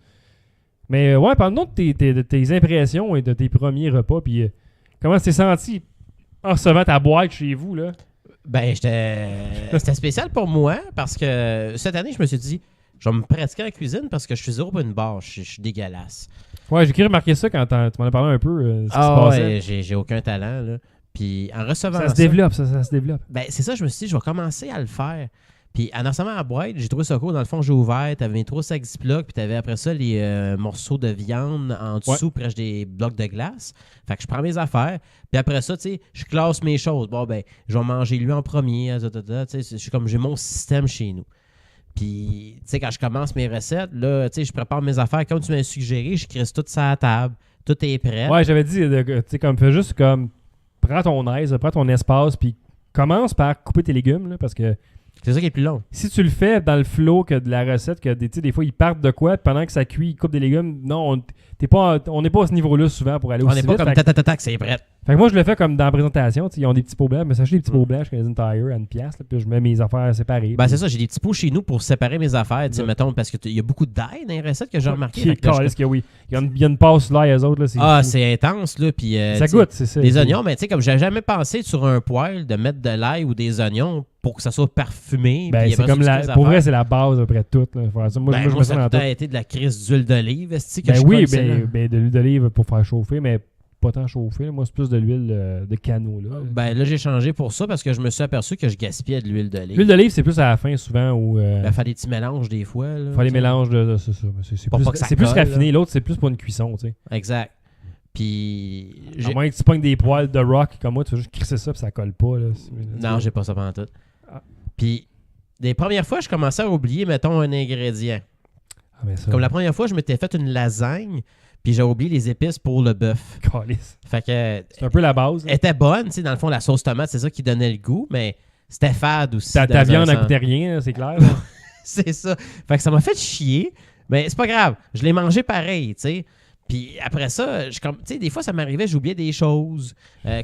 Mais ouais, parle-nous de tes impressions et de tes premiers repas, puis comment tu t'es senti en recevant ta boîte chez vous, là? Ben, c'était spécial pour moi parce que cette année, je me suis dit, je vais me pratiquer en cuisine parce que je suis zéro pour une barre. Je suis dégueulasse. Ouais, j'ai remarqué ça quand tu m'en as parlé un peu. Ce qui se Ah passait. ouais, j'ai aucun talent, là. Puis en recevant Ça se développe, ça se développe. Ben, c'est ça, je me suis dit, je vais commencer à le faire. Puis en recevant la boîte, j'ai trouvé ça cool. Dans le fond, j'ai ouvert, t'avais mes 3 sacs Ziploc, puis t'avais après ça les morceaux de viande en dessous, proche des blocs de glace. Fait que je prends mes affaires, puis après ça, tu sais, je classe mes choses. Bon, ben, je vais manger lui en premier, tu sais, j'ai mon système chez nous. Puis, tu sais, quand je commence mes recettes, là, tu sais, je prépare mes affaires comme tu m'as suggéré, je crisse tout ça à la table, tout est prêt. Ouais, j'avais dit, tu sais, comme, fais juste comme, prends ton aise, prends ton espace, puis commence par couper tes légumes, là, parce que C'est ça qui est plus long. Si tu le fais dans le flow que de la recette, que des fois ils partent de quoi, puis pendant que ça cuit, ils coupent des légumes, non, on n'est pas à ce niveau-là souvent pour aller On aussi n'est pas vite. comme tac, c'est prêt. Fait que moi, je le fais comme dans la présentation. Ils ont des petits pots blancs. Mais sachez des petits pots blancs chez Canadian Tire à 1$. Là, puis je mets mes affaires séparées. Ben, c'est ça, j'ai des petits pots chez nous pour séparer mes affaires. Mettons, parce qu'il y a beaucoup d'ail dans les recettes que j'ai remarqué. Oui. Il y a une passe là, les autres. Là, c'est intense. Là, puis, ça goûte, c'est ça. Des oignons, mais tu sais, comme j'ai jamais pensé sur un poêle de mettre de l'ail ou des oignons pour que ça soit parfumé. Ben, c'est comme pour vrai, c'est la base après tout. Là. Moi, ça je a été de la crise d'huile d'olive. De l'huile d'olive pour faire chauffer, mais pas tant chauffer. Là. Moi, c'est plus de l'huile de canot. Là. Ben là, j'ai changé pour ça parce que je me suis aperçu que je gaspillais de l'huile d'olive. L'huile d'olive, c'est plus à la fin souvent. Faire des petits mélanges des fois. Faire des mélanges de c'est ça. C'est plus raffiné. Là. L'autre, c'est plus pour une cuisson. T'sais. Exact. Puis. À moins que tu pognes des poils de rock comme moi, tu vas juste crisser ça puis ça colle pas. Là. Non, j'ai pas ça pendant tout. Puis, les premières fois, je commençais à oublier, mettons, un ingrédient. Comme la première fois, je m'étais fait une lasagne. Puis j'ai oublié les épices pour le bœuf. Fait que c'est un peu la base. Elle était bonne, tu sais, dans le fond, la sauce tomate, c'est ça qui donnait le goût, mais c'était fade aussi. Ta viande n'a coûté rien, c'est clair. C'est ça. Fait que ça m'a fait chier, mais c'est pas grave. Je l'ai mangé pareil, tu sais. Puis après ça, tu sais, des fois, ça m'arrivait, j'oubliais des choses.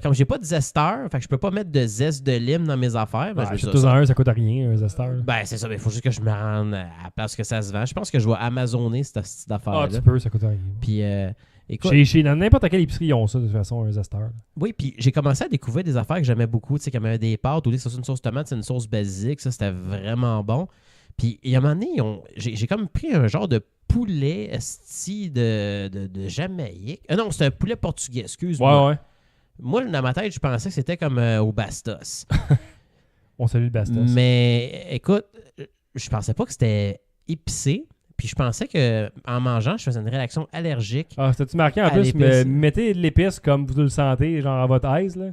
Comme j'ai pas de zesteur, fait que je peux pas mettre de zeste de lime dans mes affaires. Ben, ça coûte rien, un zesteur. Ben, c'est ça, mais il faut juste que je me rende à la place que ça se vend. Je pense que je vais amazonner cette affaire-là. Ah, tu peux, ça coûte rien. Puis, écoute. Dans n'importe quelle épicerie, ils ont ça, de toute façon, un zesteur. Oui, puis j'ai commencé à découvrir des affaires que j'aimais beaucoup. Tu sais, comme des pâtes, au lieu que ce soit une sauce tomate, c'est une sauce basique. Ça, c'était vraiment bon. Puis, il y a un moment donné, j'ai comme pris un genre de poulet esti de Jamaïque. Non, c'était un poulet portugais, excuse-moi. Ouais. Moi, dans ma tête, je pensais que c'était comme au Bastos. On salue le Bastos. Mais écoute, je pensais pas que c'était épicé. Puis je pensais que en mangeant, je faisais une réaction allergique. Ah, c'était-tu marqué en plus? Mais mettez de l'épice comme vous le sentez, genre à votre aise, là.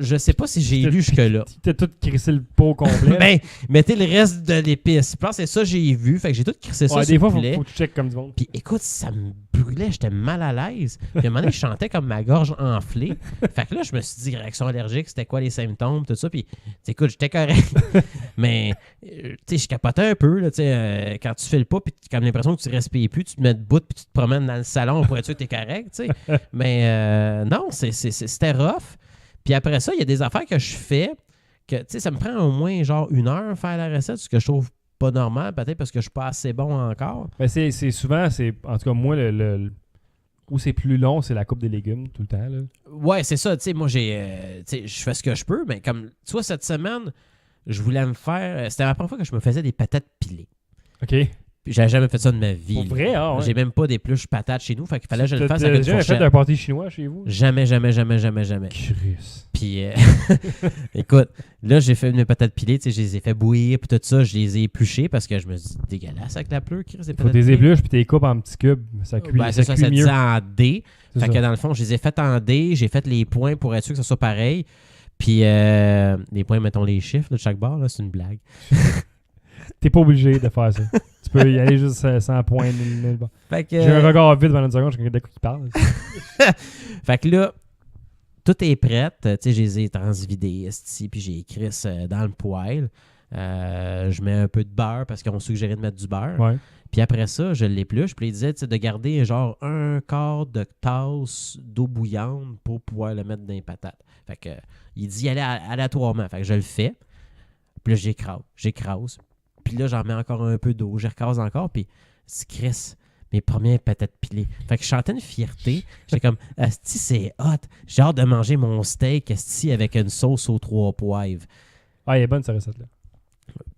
Je sais pas si j'ai lu jusque-là. T'as tout crissé le pot complet. Ben, mettez le reste de l'épice. Je pense que c'est ça que j'ai vu. Fait que j'ai tout crissé ça sur des fois, le poulet. faut que tu check comme du monde. Puis écoute, ça me brûlait. J'étais mal à l'aise. Puis à un moment donné, je chantais comme ma gorge enflée. Fait que là, je me suis dit, réaction allergique, c'était quoi les symptômes, tout ça. Puis écoute, j'étais correct. Mais, tu sais, je capotais un peu. Là, quand tu fais le pas, puis tu as l'impression que tu respires plus, tu te mets debout, puis tu te promènes dans le salon pour être sûr que tu es correct. T'sais. Mais non, c'était rough. Puis après ça, il y a des affaires que je fais que, tu sais, ça me prend au moins genre 1 heure faire la recette, ce que je trouve pas normal, peut-être parce que je suis pas assez bon encore. Mais c'est souvent, en tout cas, moi, où c'est plus long, c'est la coupe des légumes tout le temps. Là. Ouais, c'est ça. Tu sais, moi, je fais ce que je peux, mais comme, tu vois, cette semaine, je voulais me faire. C'était la première fois que je me faisais des patates pilées. OK. Puis j'avais jamais fait ça de ma vie. Pour vrai, ah ouais. J'ai même pas d'épluches patates chez nous, fait qu'il fallait que je le fasse avec une fourchette. T'as jamais fait d'un pâté chinois chez vous? Jamais. Chris. Puis, écoute, là, j'ai fait mes patates pilées, tu sais, je les ai fait bouillir, puis tout ça, je les ai épluchées parce que je me suis dit, dégueulasse avec la pleure, Chris. Faut des épluches, puis t'es coupes en petits cubes. Ça cuit, ça cuit mieux. Ça en D. Fait que dans le fond, je les ai faites en D, j'ai fait les points pour être sûr que ça soit pareil. Puis, les points, mettons les chiffres là, de chaque barre, là, c'est une blague. T'es pas obligé de faire ça. Tu peux y aller juste sans point. J'ai un regard vide pendant une seconde, je regarde de quoi il parle. Fait que là, tout est prêt. Tu sais, je les ai transvidés, puis j'ai écrit dans le poêle. Je mets un peu de beurre parce qu'on suggérait de mettre du beurre. Ouais. Puis après ça, je l'épluche. Puis il disait de garder genre 1/4 de tasse d'eau bouillante pour pouvoir le mettre dans les patates. Fait que il dit y aller aléatoirement. Fait que je le fais. Puis là, j'écrase. Puis là, j'en mets encore un peu d'eau. Je recase encore. Puis c'est Chris, mes premières patates pilées. Fait que je sentais une fierté. J'étais comme, asti, c'est hot. J'ai hâte de manger mon steak, asti, avec une sauce aux 3 poivres. Ah, elle est bonne, cette recette-là.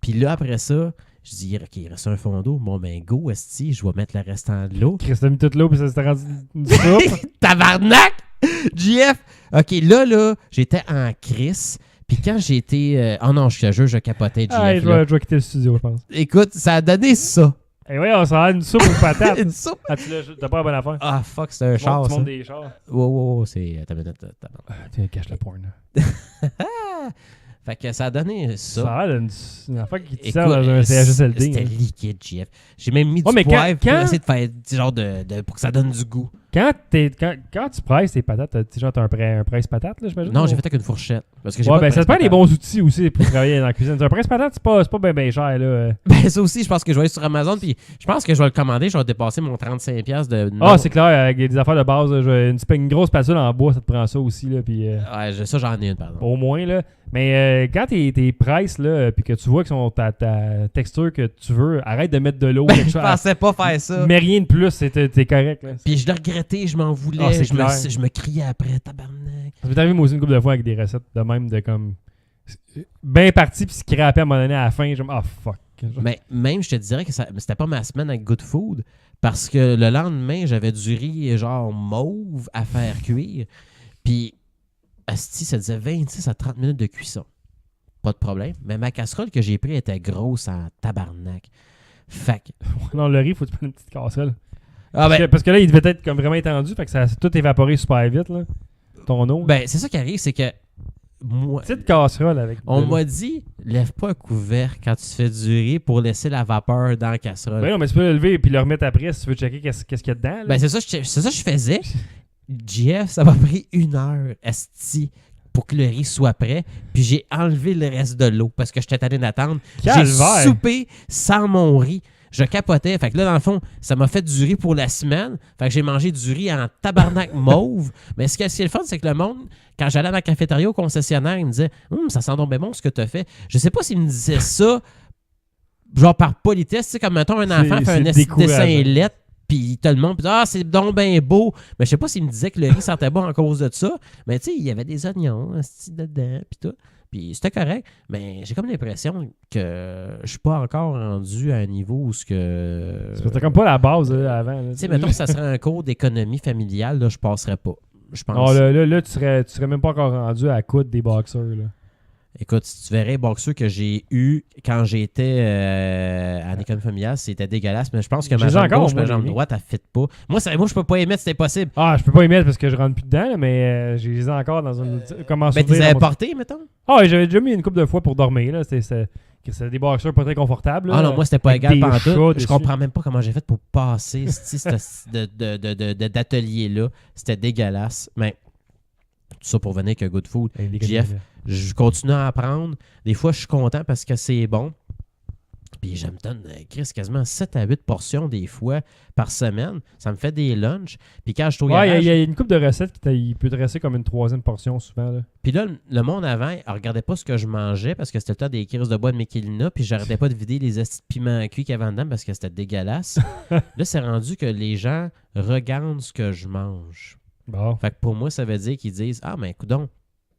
Puis là, après ça, je dis, OK, il reste un fond d'eau. Bon, ben, go, esti, je vais mettre le restant de l'eau. Chris, t'as mis toute l'eau, puis ça s'était rendu une soupe. Tabarnak! JF! OK, là, j'étais en crise. Puis quand j'ai été... oh non, je te jure, je capotais, JF. Ah, je vais quitter le studio, je pense. Écoute, ça a donné ça. Eh oui, on s'en a une soupe aux patates. Une soupe? Ah, t'as pas la bonne affaire. Ah, fuck, c'est un char, Tu ça. montes des chars. Wow, c'est... Attends une minute. Tiens, cache le porn, là. Fait que ça a donné ça. Ça a l'air d'une affaire qui te sert dans un CHSLD. C'était liquide, JF. J'ai même mis du poivre pour essayer de faire genre pour que ça donne du goût. Quand tu presses tes patates, t'as un presse-patate, là, j'imagine? Non, j'ai fait avec une fourchette. Parce que j'ai Ouais, pas de ça te prend des presse-patate. bons outils aussi pour travailler dans la cuisine. Un presse-patate, c'est pas bien cher, là. Ben, ça aussi, je pense que je vais aller sur Amazon, puis je pense que je vais le commander, je vais dépasser mon 35$ de... Ah, c'est clair, avec des affaires de base, là, une grosse spatule en bois, ça te prend ça aussi, là, puis... Ouais, ça, j'en ai une, pardon. Au moins, là. Mais quand t'es presse, là, puis que tu vois que ta texture que tu veux, arrête de mettre de l'eau. quelque Je chose. pensais pas faire ça. Mais rien de plus, t'es correct, là. Puis je le regrettais, je m'en voulais, Ah, c'est je me, clair. je me criais après, tabarnak. Ça m'est arrivé moi aussi une couple de fois avec des recettes de même, de comme... bien parti, puis se crapait à un moment donné à la fin, je me fuck. Mais même, je te dirais que c'était pas ma semaine avec Good Food, parce que le lendemain, j'avais du riz genre mauve à faire cuire. Puis, asti, ça disait 26 à 30 minutes de cuisson. Pas de problème. Mais ma casserole que j'ai prise était grosse en tabarnak. Fait que... Non, le riz, faut que tu prennes une petite casserole. Ah ben, Parce que là, il devait être comme vraiment étendu, fait que ça a tout évaporé super vite, là. Ton eau. ben c'est ça qui arrive, c'est que moi... Petite casserole avec... On m'a dit, lève pas un couvercle quand tu fais du riz pour laisser la vapeur dans la casserole. Ben non, mais tu peux le lever et puis le remettre après si tu veux checker qu'est-ce qu'il y a dedans, là. Ben c'est ça que je faisais. JF, ça m'a pris 1 heure, esti, pour que le riz soit prêt. Puis j'ai enlevé le reste de l'eau parce que j'étais tanné d'attendre. J'ai Calvaire! soupé sans mon riz. Je capotais. Fait que là, dans le fond, ça m'a fait du riz pour la semaine. Fait que j'ai mangé du riz en tabarnak mauve. Mais ce qui est le fun, c'est que le monde, quand j'allais dans la cafétéria au concessionnaire, il me disait ça sent donc bien bon ce que tu as fait. Je sais pas s'il me disait ça, genre par politesse. Tu sais, comme mettons un enfant fait un dessin lettre, puis tout le monde, puis c'est donc bien beau. Mais je sais pas s'il me disait que le riz sentait bon à cause de ça. Mais tu sais, il y avait des oignons, dedans, puis tout. Puis c'était correct, mais j'ai comme l'impression que je suis pas encore rendu à un niveau où ce que... C'était comme pas la base, là, avant. Tu sais, mettons que ça serait un cours d'économie familiale, là, je passerais pas. Je pense. Non, là, tu serais même pas encore rendu à coudre des boxeurs, là. Écoute, si tu verrais les boxeurs que j'ai eu quand j'étais en économie familiale, c'était dégueulasse, mais je pense que ma jambe gauche, ma jambe droite, elle ne fit pas. Moi, je peux pas y mettre, c'était impossible. Ah, je peux pas y mettre parce que je rentre plus dedans, là, mais je les ai encore dans une... Comment Ben, tu les avais portés, mettons? Ah, j'avais déjà mis une couple de fois pour dormir, là. C'était des boxeurs pas très confortables, là. Ah non, moi, c'était pas égal pendant tout. Je dessus. comprends même pas comment j'ai fait pour passer d'atelier-là. C'était dégueulasse. Mais tout ça pour venir avec Good Food. JF, je continue à apprendre. Des fois, je suis content parce que c'est bon. Puis je me donne, Chris, quasiment 7 à 8 portions des fois par semaine. Ça me fait des lunchs. Puis quand je suis au garage... il y a une couple de recettes qui peut te rester comme une 3e portion souvent, là. Puis là, le monde avant, il regardait pas ce que je mangeais parce que c'était le temps des crises de bois de Michelina. Puis j'arrêtais pas de vider les astis de piment cuits qu'il y avait dedans parce que c'était dégueulasse. Là, c'est rendu que les gens regardent ce que je mange. Bon. Fait que pour moi, ça veut dire qu'ils disent « Ah, mais coudonc,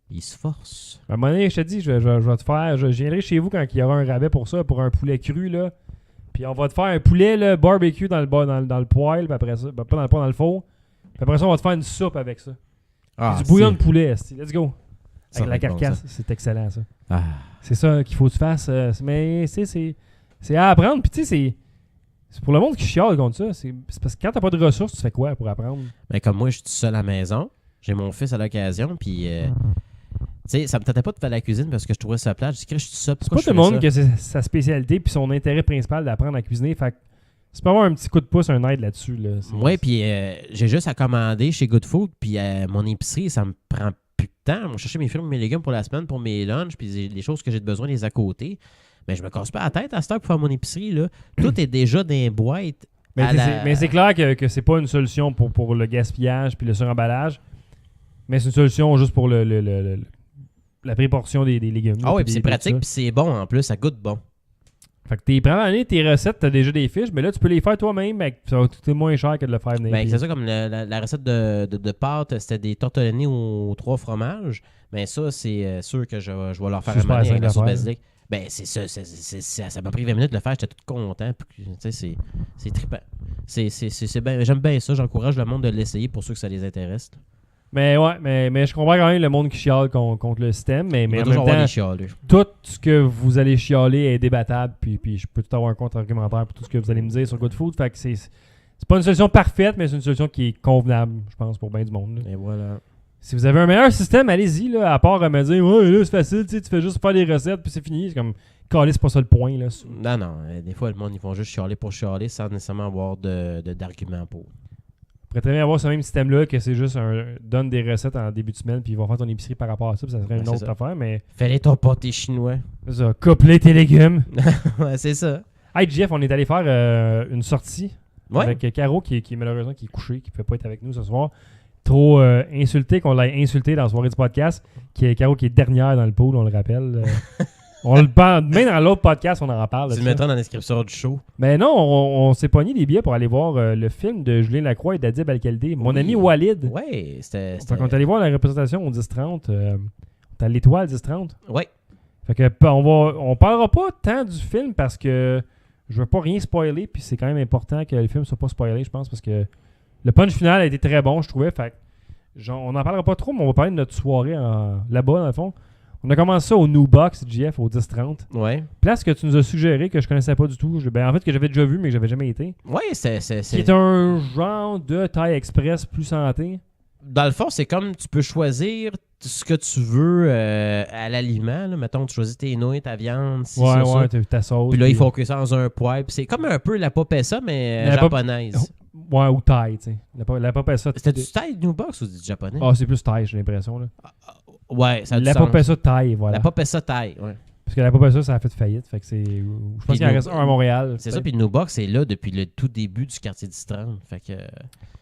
il se force. » À un moment donné, je te dis, je vais te faire... Je viendrai chez vous quand il y aura un rabais pour ça, pour un poulet cru, là. Puis on va te faire un poulet, là, barbecue dans le poêle, puis après ça... Ben, pas dans le four. Puis après ça, on va te faire une soupe avec ça. Ah, du bouillon de poulet, esti. Let's go. Ça Avec va la être bon, carcasse, ça. c'est excellent, ça. Ah. C'est ça qu'il faut que tu fasses. Mais c'est à apprendre. Puis tu sais, c'est pour le monde qui chiale contre ça. C'est parce que quand t'as pas de ressources, tu fais quoi pour apprendre? Mais comme moi, je suis tout seul à la maison. J'ai mon fils à l'occasion, puis... tu sais, ça me tentait pas de faire la cuisine parce que je trouvais ça plate. Je dis que je suis tout seul. C'est pas tout le monde qui a sa spécialité puis son intérêt principal d'apprendre à cuisiner. Fait que tu peux avoir un petit coup de pouce, un aide là-dessus. Là. Oui, puis j'ai juste à commander chez Good Food, puis mon épicerie, ça me prend plus de temps. Je vais chercher mes fruits et mes légumes pour la semaine, pour mes lunchs, puis les choses que j'ai besoin, les à côté. Mais je me casse pas la tête à cette heure pour faire mon épicerie. Là. Tout est déjà dans les boîtes. Mais c'est clair que c'est pas une solution pour le gaspillage puis le suremballage, mais c'est une solution juste pour la préportion des légumes. Ah oui, puis c'est pratique, puis c'est bon en plus, ça goûte bon. Fait que pendant l'année, tes recettes, t'as déjà des fiches, mais là, tu peux les faire toi-même, mais ça va coûter moins cher que de le faire venir. Ben, c'est ça, comme la recette de pâtes, c'était des tortellini aux 3 fromages. Ben ça, c'est sûr que je vais leur faire amener avec la sauce basilic. Ben, c'est ça, ça m'a pris 20 minutes de le faire, j'étais tout content. C'est trippant. J'aime bien ça, j'encourage le monde de l'essayer pour ceux que ça les intéresse. Mais ouais, mais je comprends quand même le monde qui chiale contre le système, mais en même temps, les tout ce que vous allez chialer est débattable, puis je peux tout avoir un contre-argumentaire pour tout ce que vous allez me dire sur Good Food. Fait que c'est pas une solution parfaite, mais c'est une solution qui est convenable, je pense, pour bien du monde. Là. Et voilà. Si vous avez un meilleur système, allez-y, là, à part me dire « Ouais, là, c'est facile, tu fais juste faire des recettes, puis c'est fini. » C'est comme, calé, c'est pas ça le point, là. Non, des fois, le monde, ils vont juste chialer pour chialer sans nécessairement avoir d'argument pour. pourrais très bien avoir ce même système-là, que c'est juste donne des recettes en début de semaine, puis ils vont faire ton épicerie par rapport à ça, puis ça serait une Ouais, c'est autre ça. affaire, mais Fais-les ton pâté chinois. c'est ça, couper tes légumes. Ouais, c'est ça. Hey, Jeff, on est allé faire une sortie Ouais. avec Caro, qui malheureusement qui est couché, qui ne peut pas être avec nous ce soir. Trop insulté qu'on l'ait insulté dans la soirée du podcast, Caro qui est dernière dans le pool, on le rappelle. On le parle, même dans l'autre podcast, on en parle. de Tu le ça. mettras dans la description du show. Mais non, on s'est pogné des billets pour aller voir le film de Julien Lacroix et d'Adib Al-Khaldi. Mon Oui. ami Walid. Ouais, c'était. Fait qu'on est allé voir la représentation au 10-30. On est à l'Étoile 10-30. Ouais. Fait que on parlera pas tant du film parce que je veux pas rien spoiler, puis c'est quand même important que le film soit pas spoilé, je pense, parce que le punch final a été très bon, je trouvais. Fait que, on n'en parlera pas trop, mais on va parler de notre soirée là-bas, dans le fond. On a commencé ça au New Box, GF, au 10-30. Ouais. Place que tu nous as suggéré, que je connaissais pas du tout. En fait, que j'avais déjà vu, mais que j'avais jamais été. Ouais, c'est. Qui est un genre de taille express plus santé. Dans le fond, c'est comme tu peux choisir ce que tu veux à l'aliment. Là. Mettons, tu choisis tes nouilles, ta viande, ci, ça, ça. T'as ta sauce. Puis là, il faut que ça dans un poêle. Puis c'est comme un peu la popessa, mais La japonaise. Ouais, ou taille, tu sais. La Popessa. C'était du Thai New Box ou du japonais? Ah, c'est plus taille, j'ai l'impression. Là. Ouais, ça a du La sens. Popessa taille, voilà. La popessa Thai, ouais. Parce que la Popessa, ça a fait faillite. Fait que c'est. Je pense Puis qu'il en nous- reste un à Montréal. C'est ça, puis New Box est là depuis le tout début du quartier du 30. Fait que.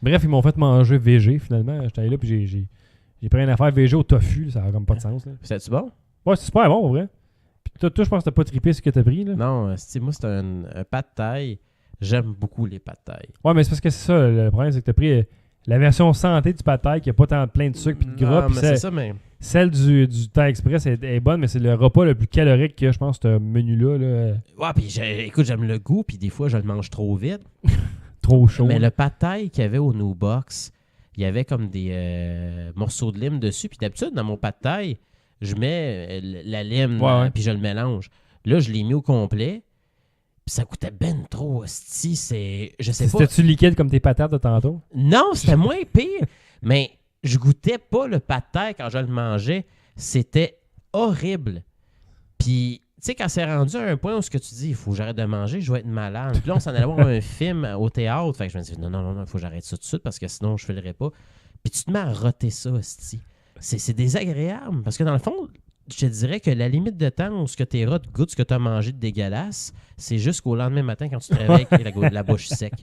Bref, ils m'ont fait manger VG finalement. J'étais allé là, puis j'ai pris une affaire VG au tofu. Là, ça a comme pas de sens. Là. C'était-tu bon? Ouais, c'est super bon, en vrai. Puis toi, je pense que t'as pas trippé ce que t'as pris. Là. Non, moi, c'est un pad Thai. J'aime beaucoup les pad Thai. Ouais, mais c'est parce que c'est ça. Le problème, c'est que t'as pris la version santé du pad thai qui a pas tant plein de sucre puis de gras. Non, Puis mais c'est ça, mais. celle du Thai Express est bonne, mais c'est le repas le plus calorique que je pense, ce menu-là. Là, Ouais, puis écoute, j'aime le goût, puis des fois, je le mange trop vite. trop chaud. Mais le pad Thai qu'il y avait au New Box, il y avait comme des morceaux de lime dessus. Puis d'habitude, dans mon pad Thai, je mets la lime, Ouais. puis je le mélange. Là, je l'ai mis au complet. Puis ça coûtait ben trop, hostie. Je sais pas. C'était-tu liquide comme tes patates de tantôt? Non, c'était moins pire. Mais je goûtais pas le pad Thai quand je le mangeais. C'était horrible. Puis, tu sais, quand c'est rendu à un point où ce que tu dis, il faut que j'arrête de manger, je vais être malade. Puis là, on s'en allait voir un film au théâtre. Fait que je me dis, non, il faut que j'arrête ça tout de suite parce que sinon, je ne filerai pas. Puis tu te mets à roter ça, hostie. C'est désagréable. Parce que dans le fond, je te dirais que la limite de temps où ce que tes rats goûtent ce que tu as mangé de dégueulasse, c'est jusqu'au lendemain matin quand tu te réveilles avec la bouche sec.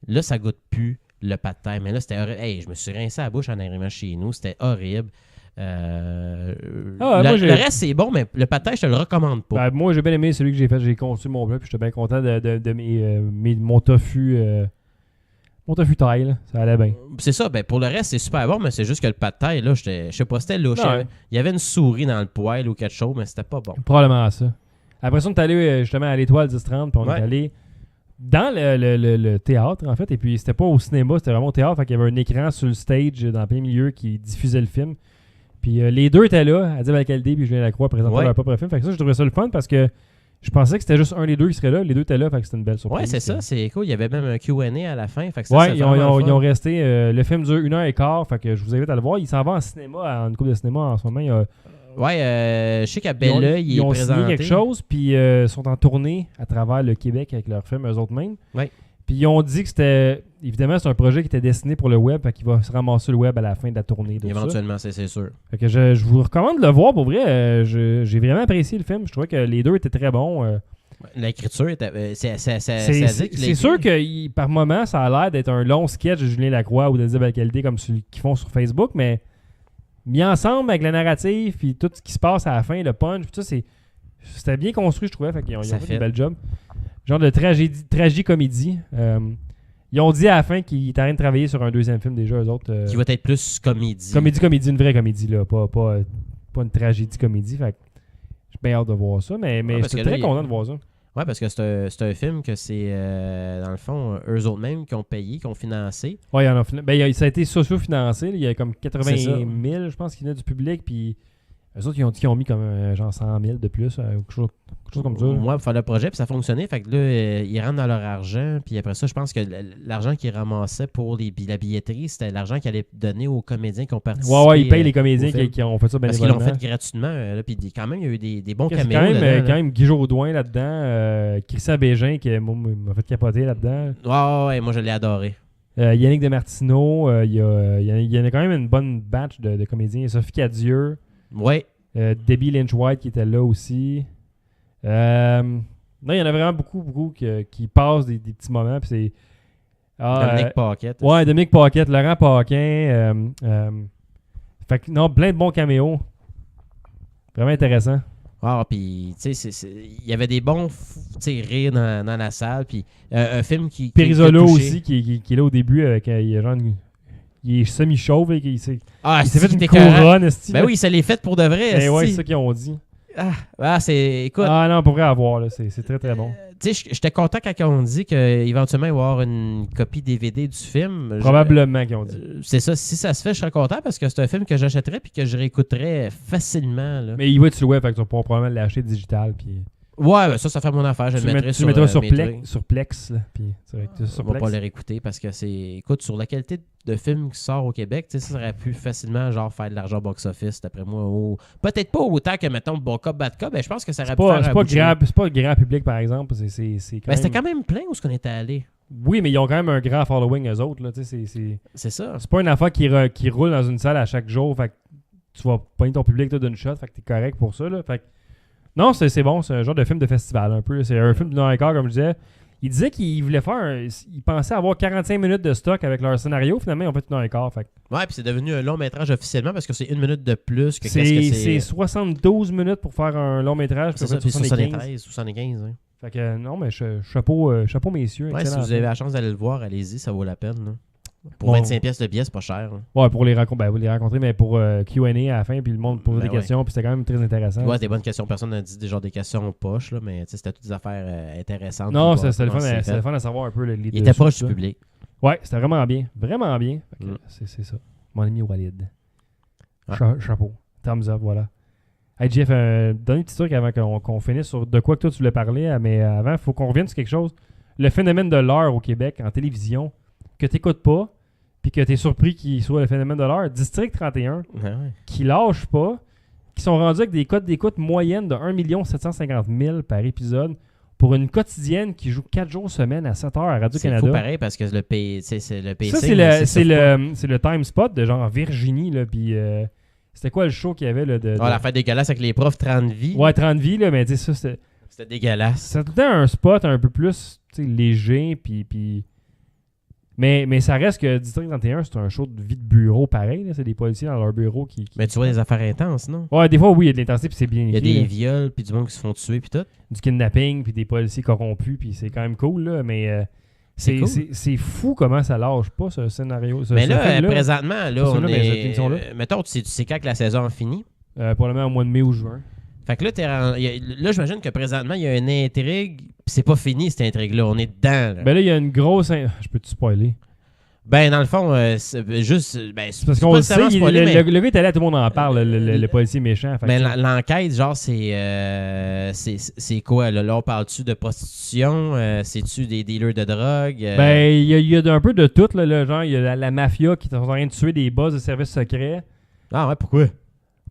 Là, ça goûte plus le pad thai. Mais là, c'était horrible. Hey, je me suis rincé la bouche en arrivant chez nous. C'était horrible. moi, Le reste, c'est bon, mais le pad thai, je te le recommande pas. Ben, moi, j'ai bien aimé celui que j'ai fait. J'ai conçu mon plat, puis j'étais bien content de mon tofu. Mon tofu thaï, là. Ça allait bien. C'est ça. Ben, pour le reste, c'est super bon, mais c'est juste que le pad thai, là, je sais pas, c'était louche. Ouais. Il y avait une souris dans le poêle ou quelque chose, mais c'était pas bon. Probablement ça. Après ça, on est allé justement à l'Étoile 10-30, puis on Ouais. est allé dans le théâtre, en fait. Et puis, c'était pas au cinéma, c'était vraiment au théâtre. Fait qu'il y avait un écran sur le stage, dans plein milieu, qui diffusait le film. Puis les deux étaient là, Adib Al-Khaldi puis Julien Lacroix, présentaient Ouais. leur propre film. Fait que ça, je trouvais ça le fun parce que je pensais que c'était juste un des deux qui serait là. Les deux étaient là, fait que c'était une belle surprise. Ouais, c'est ça, c'est cool. Il y avait même un Q&A à la fin. Fait que ça, Ouais, c'est ils vraiment ont fun. resté. Le film dure 1h15, fait que je vous invite à le voir. Il s'en va en cinéma, en une couple de cinéma en ce moment. Ouais, je sais qu'à Ils ont, Belleuil, il ils est ont présenté. signé quelque chose, puis sont en tournée à travers le Québec avec leur film, eux autres mêmes. Ouais. Puis ils ont dit que c'était. Évidemment, c'est un projet qui était destiné pour le web, fait qu'il va se ramasser le web à la fin de la tournée. De ça. Éventuellement, c'est sûr. Fait que je vous recommande de le voir pour vrai. J'ai vraiment apprécié le film. Je trouvais que les deux étaient très bons. L'écriture, c'est C'est sûr que par moment, ça a l'air d'être un long sketch de Julien Lacroix ou de Adib Al-Khaldi comme celui qu'ils font sur Facebook, mais mis ensemble avec la narrative puis tout ce qui se passe à la fin, le punch, tout ça, c'était bien construit, je trouvais. Fait qu'ils ont Ça fait fait. un bel job. Genre de tragicomédie. Ils ont dit à la fin qu'ils étaient en train de travailler sur un deuxième film déjà, eux autres. Qui va être plus comédie. Comédie, une vraie comédie, là. Pas une tragédie-comédie. Fait que j'ai bien hâte de voir ça, mais parce j'étais que là, très content de voir ça. Ouais, parce que c'est un film que c'est, dans le fond, eux autres mêmes qui ont payé, qui ont financé. Ouais, ça a été socio-financé. Là. Il y a comme 80 C'est ça. 000, je pense, qui venaient du public. Puis eux autres, ils ont mis comme genre 100 000 de plus. Quelque chose comme ça. là. Moi, pour faire le projet, puis ça fonctionnait. Fait que là, ils rentrent dans leur argent. Puis après ça, je pense que l'argent qu'ils ramassaient pour la billetterie, c'était l'argent qu'ils allaient donner aux comédiens qui ont participé. Ouais, ils payent les comédiens au film. qui ont fait ça Parce qu'ils l'ont bénévolement. fait gratuitement. Là, puis quand même, il y a eu des bons C'est caméos. quand dedans, là. même Guy Jourdouin là-dedans. Christian Bégin qui m'a fait capoter là-dedans. Ouais, moi, je l'ai adoré. Yannick Demartino, il y en a quand même une bonne batch de comédiens. Sophie Cadieux, Ouais. Debbie Lynch-White qui était là aussi. Non, il y en a vraiment beaucoup qui passent des petits moments. Puis c'est, Dominique Paquette. ouais, Dominique Paquette, Laurent Paquin. Fait que non, plein de bons caméos. Vraiment intéressant. Ah, puis, tu sais, il y avait des bons rires dans la salle. Puis, un film qui. Pirizolo a touché. aussi, qui est là au début avec. Il est semi-chauve et il s'est Ah, fait une c'était écœurant. couronne. esti, Ben là. oui, ça l'est fait pour de vrai. Ben ouais, esti. c'est ça qu'ils ont dit. C'est. Écoute. Ah non, pour vrai à voir, là, c'est très très bon. Tu sais, j'étais content quand on dit qu'éventuellement, il va y avoir une copie DVD du film. Probablement qu'ils ont dit. C'est ça. Si ça se fait, je serais content parce que c'est un film que j'achèterais puis que je réécouterais facilement. Là. Mais il va être sur le web, fait que tu vas pouvoir probablement l'acheter digital. Puis Ouais, ben ça fait mon affaire. Je le mettrai tu le mettras sur mes sur Plex. Là, puis c'est vrai que tu sur On va Plex. pas le réécouter parce que c'est. Écoute, sur la qualité de film qui sort au Québec, tu sais, ça aurait pu facilement genre faire de l'argent box-office, d'après moi. Peut-être pas autant que, mettons, Bon Cop, Bad Cop, mais je pense que ça aurait pu faire C'est un pas bout de chemin. grand public, par exemple. C'est quand Mais c'était même... quand même plein où ce qu'on était allé. Oui, mais ils ont quand même un grand following, eux autres. Là, tu sais, C'est ça. c'est pas une affaire qui roule dans une salle à chaque jour. Fait que tu vas pogner ton public toi, d'une shot. Fait que t'es correct pour ça. Là, fait que... Non, c'est bon. C'est un genre de film de festival un peu. C'est un film d'une heure et quart, comme je disais. Il disait qu'il voulait faire... Il pensait avoir 45 minutes de stock avec leur scénario. Finalement, ils ont fait une heure et quart. Fait que Ouais, puis c'est devenu un long métrage officiellement parce que c'est 1 minute de plus que qu'est-ce que c'est 72 minutes pour faire un long métrage. C'est puis ça, puis 75. 73, 75. Hein. Fait que non, mais chapeau messieurs. Ouais, si excellent vous film. avez la chance d'aller le voir, allez-y, ça vaut la peine. Là. Pour Bon. 25 pièces de billets, c'est pas cher. Là. Ouais, pour les rencontrer, vous les rencontrer, mais pour Q&A à la fin, puis le monde posait Ben des questions, puis c'était quand même très intéressant. Ouais, c'est des bonnes questions. Personne n'a dit des genres des questions poches, là, mais tu sais, c'était toutes des affaires intéressantes. Non, Puis, c'était le comment fun, c'est c'était fait. le fun à savoir un peu les Il était dessous, proche tout du ça. public. Ouais, c'était vraiment bien. Vraiment bien. Fait que Mm. c'est ça. Mon ami Walid. Ah. Chapeau. Thumbs up, voilà. Hey Jeff, dernier petit truc avant qu'on finisse sur de quoi que toi tu voulais parler, mais avant, il faut qu'on revienne sur quelque chose. Le phénomène de l'heure au Québec en télévision, que tu n'écoutes pas, puis que tu es surpris qu'il soit le phénomène de l'heure. District 31, Ouais. qui lâchent pas, qui sont rendus avec des cotes d'écoute moyennes de 1 750 000 par épisode pour une quotidienne qui joue 4 jours semaine à 7 heures à C'est Radio-Canada. fou pareil parce que le pays, c'est le pacing. Ça, c'est le time spot de genre Virginie, là, puis c'était quoi le show qu'il y avait, là, La fête dégueulasse avec les profs 30 vies. Ouais, 30 vies, là, mais tu sais, ça, C'était dégueulasse. c'était tout le temps un spot un peu plus, tu sais, léger, puis... Mais ça reste que District 31, c'est un show de vie de bureau pareil, là, c'est des policiers dans leur bureau qui... Mais tu vois des affaires intenses, non? Ouais, des fois, oui, il y a de l'intensité, puis c'est bien Il y a écrit, des là. viols, puis du monde qui se font tuer, puis tout. Du kidnapping, puis des policiers corrompus, puis c'est quand même cool, là, mais C'est cool. c'est fou comment ça lâche pas, ce scénario. Mais ce là, film-là. présentement, là, Pas on celui-là, mais cette est... émission-là. Mettons, tu sais quand que la saison a fini. Probablement au mois de mai ou juin. Fait que là, là, j'imagine que présentement, il y a une intrigue, puis c'est pas fini, cette intrigue-là. On est dedans, là. Ben là, il y a une grosse... Je peux te spoiler? Ben, dans le fond, c'est juste... Ben, c'est Parce pas qu'on le nécessairement sait, spoiler, mais... le gars est allé, tout le monde en parle, le policier méchant. Fait Mais que- l'enquête, genre, c'est quoi? Là, on parle-tu de prostitution? C'est-tu des dealers de drogue? Ben, il y a un peu de tout, là, genre, il y a la mafia qui est en train de tuer des boss de services secrets. Ah ouais, pourquoi?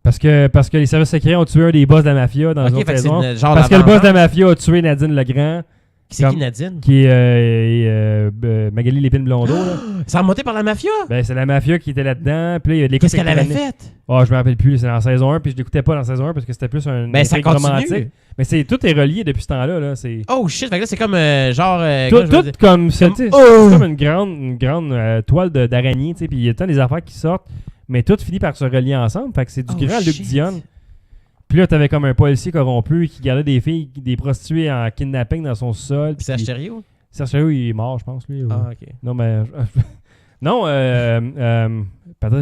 Parce que les services secrets ont tué un des boss de la mafia dans Ok, une autre fait que c'est saison. genre Parce que la le boss de la vengeance. mafia a tué Nadine Legrand, C'est comme- qui Nadine? qui est Magali Lépine-Blondeau. là. C'est remonté par la mafia? Ben, c'est la mafia qui était là-dedans. Puis là, il y a de l'écoute Qu'est-ce qu'elle avait électronique. fait? Oh, je me rappelle plus, c'est dans la saison 1, puis je l'écoutais pas dans la saison 1 parce que c'était plus un Ben, ça intrigue continue. romantique. Mais tout est relié depuis ce temps-là. Là. C'est Oh shit, fait que là, c'est comme genre... tout, comment je veux tout dire? comme ça, Comme- tu sais, Oh! c'est comme une grande toile d'araignée, tu sais, puis il y a tant des affaires qui sortent, mais tout finit par se relier ensemble. Fait que c'est du Oh, grand Luc shit. Dionne. Puis là, t'avais comme un policier corrompu qui gardait des filles, des prostituées en kidnapping dans son sol. Puis Serge Thériault? Serge Thériault, il est mort, je pense, lui. ou- Ah, ok. Non, mais... non,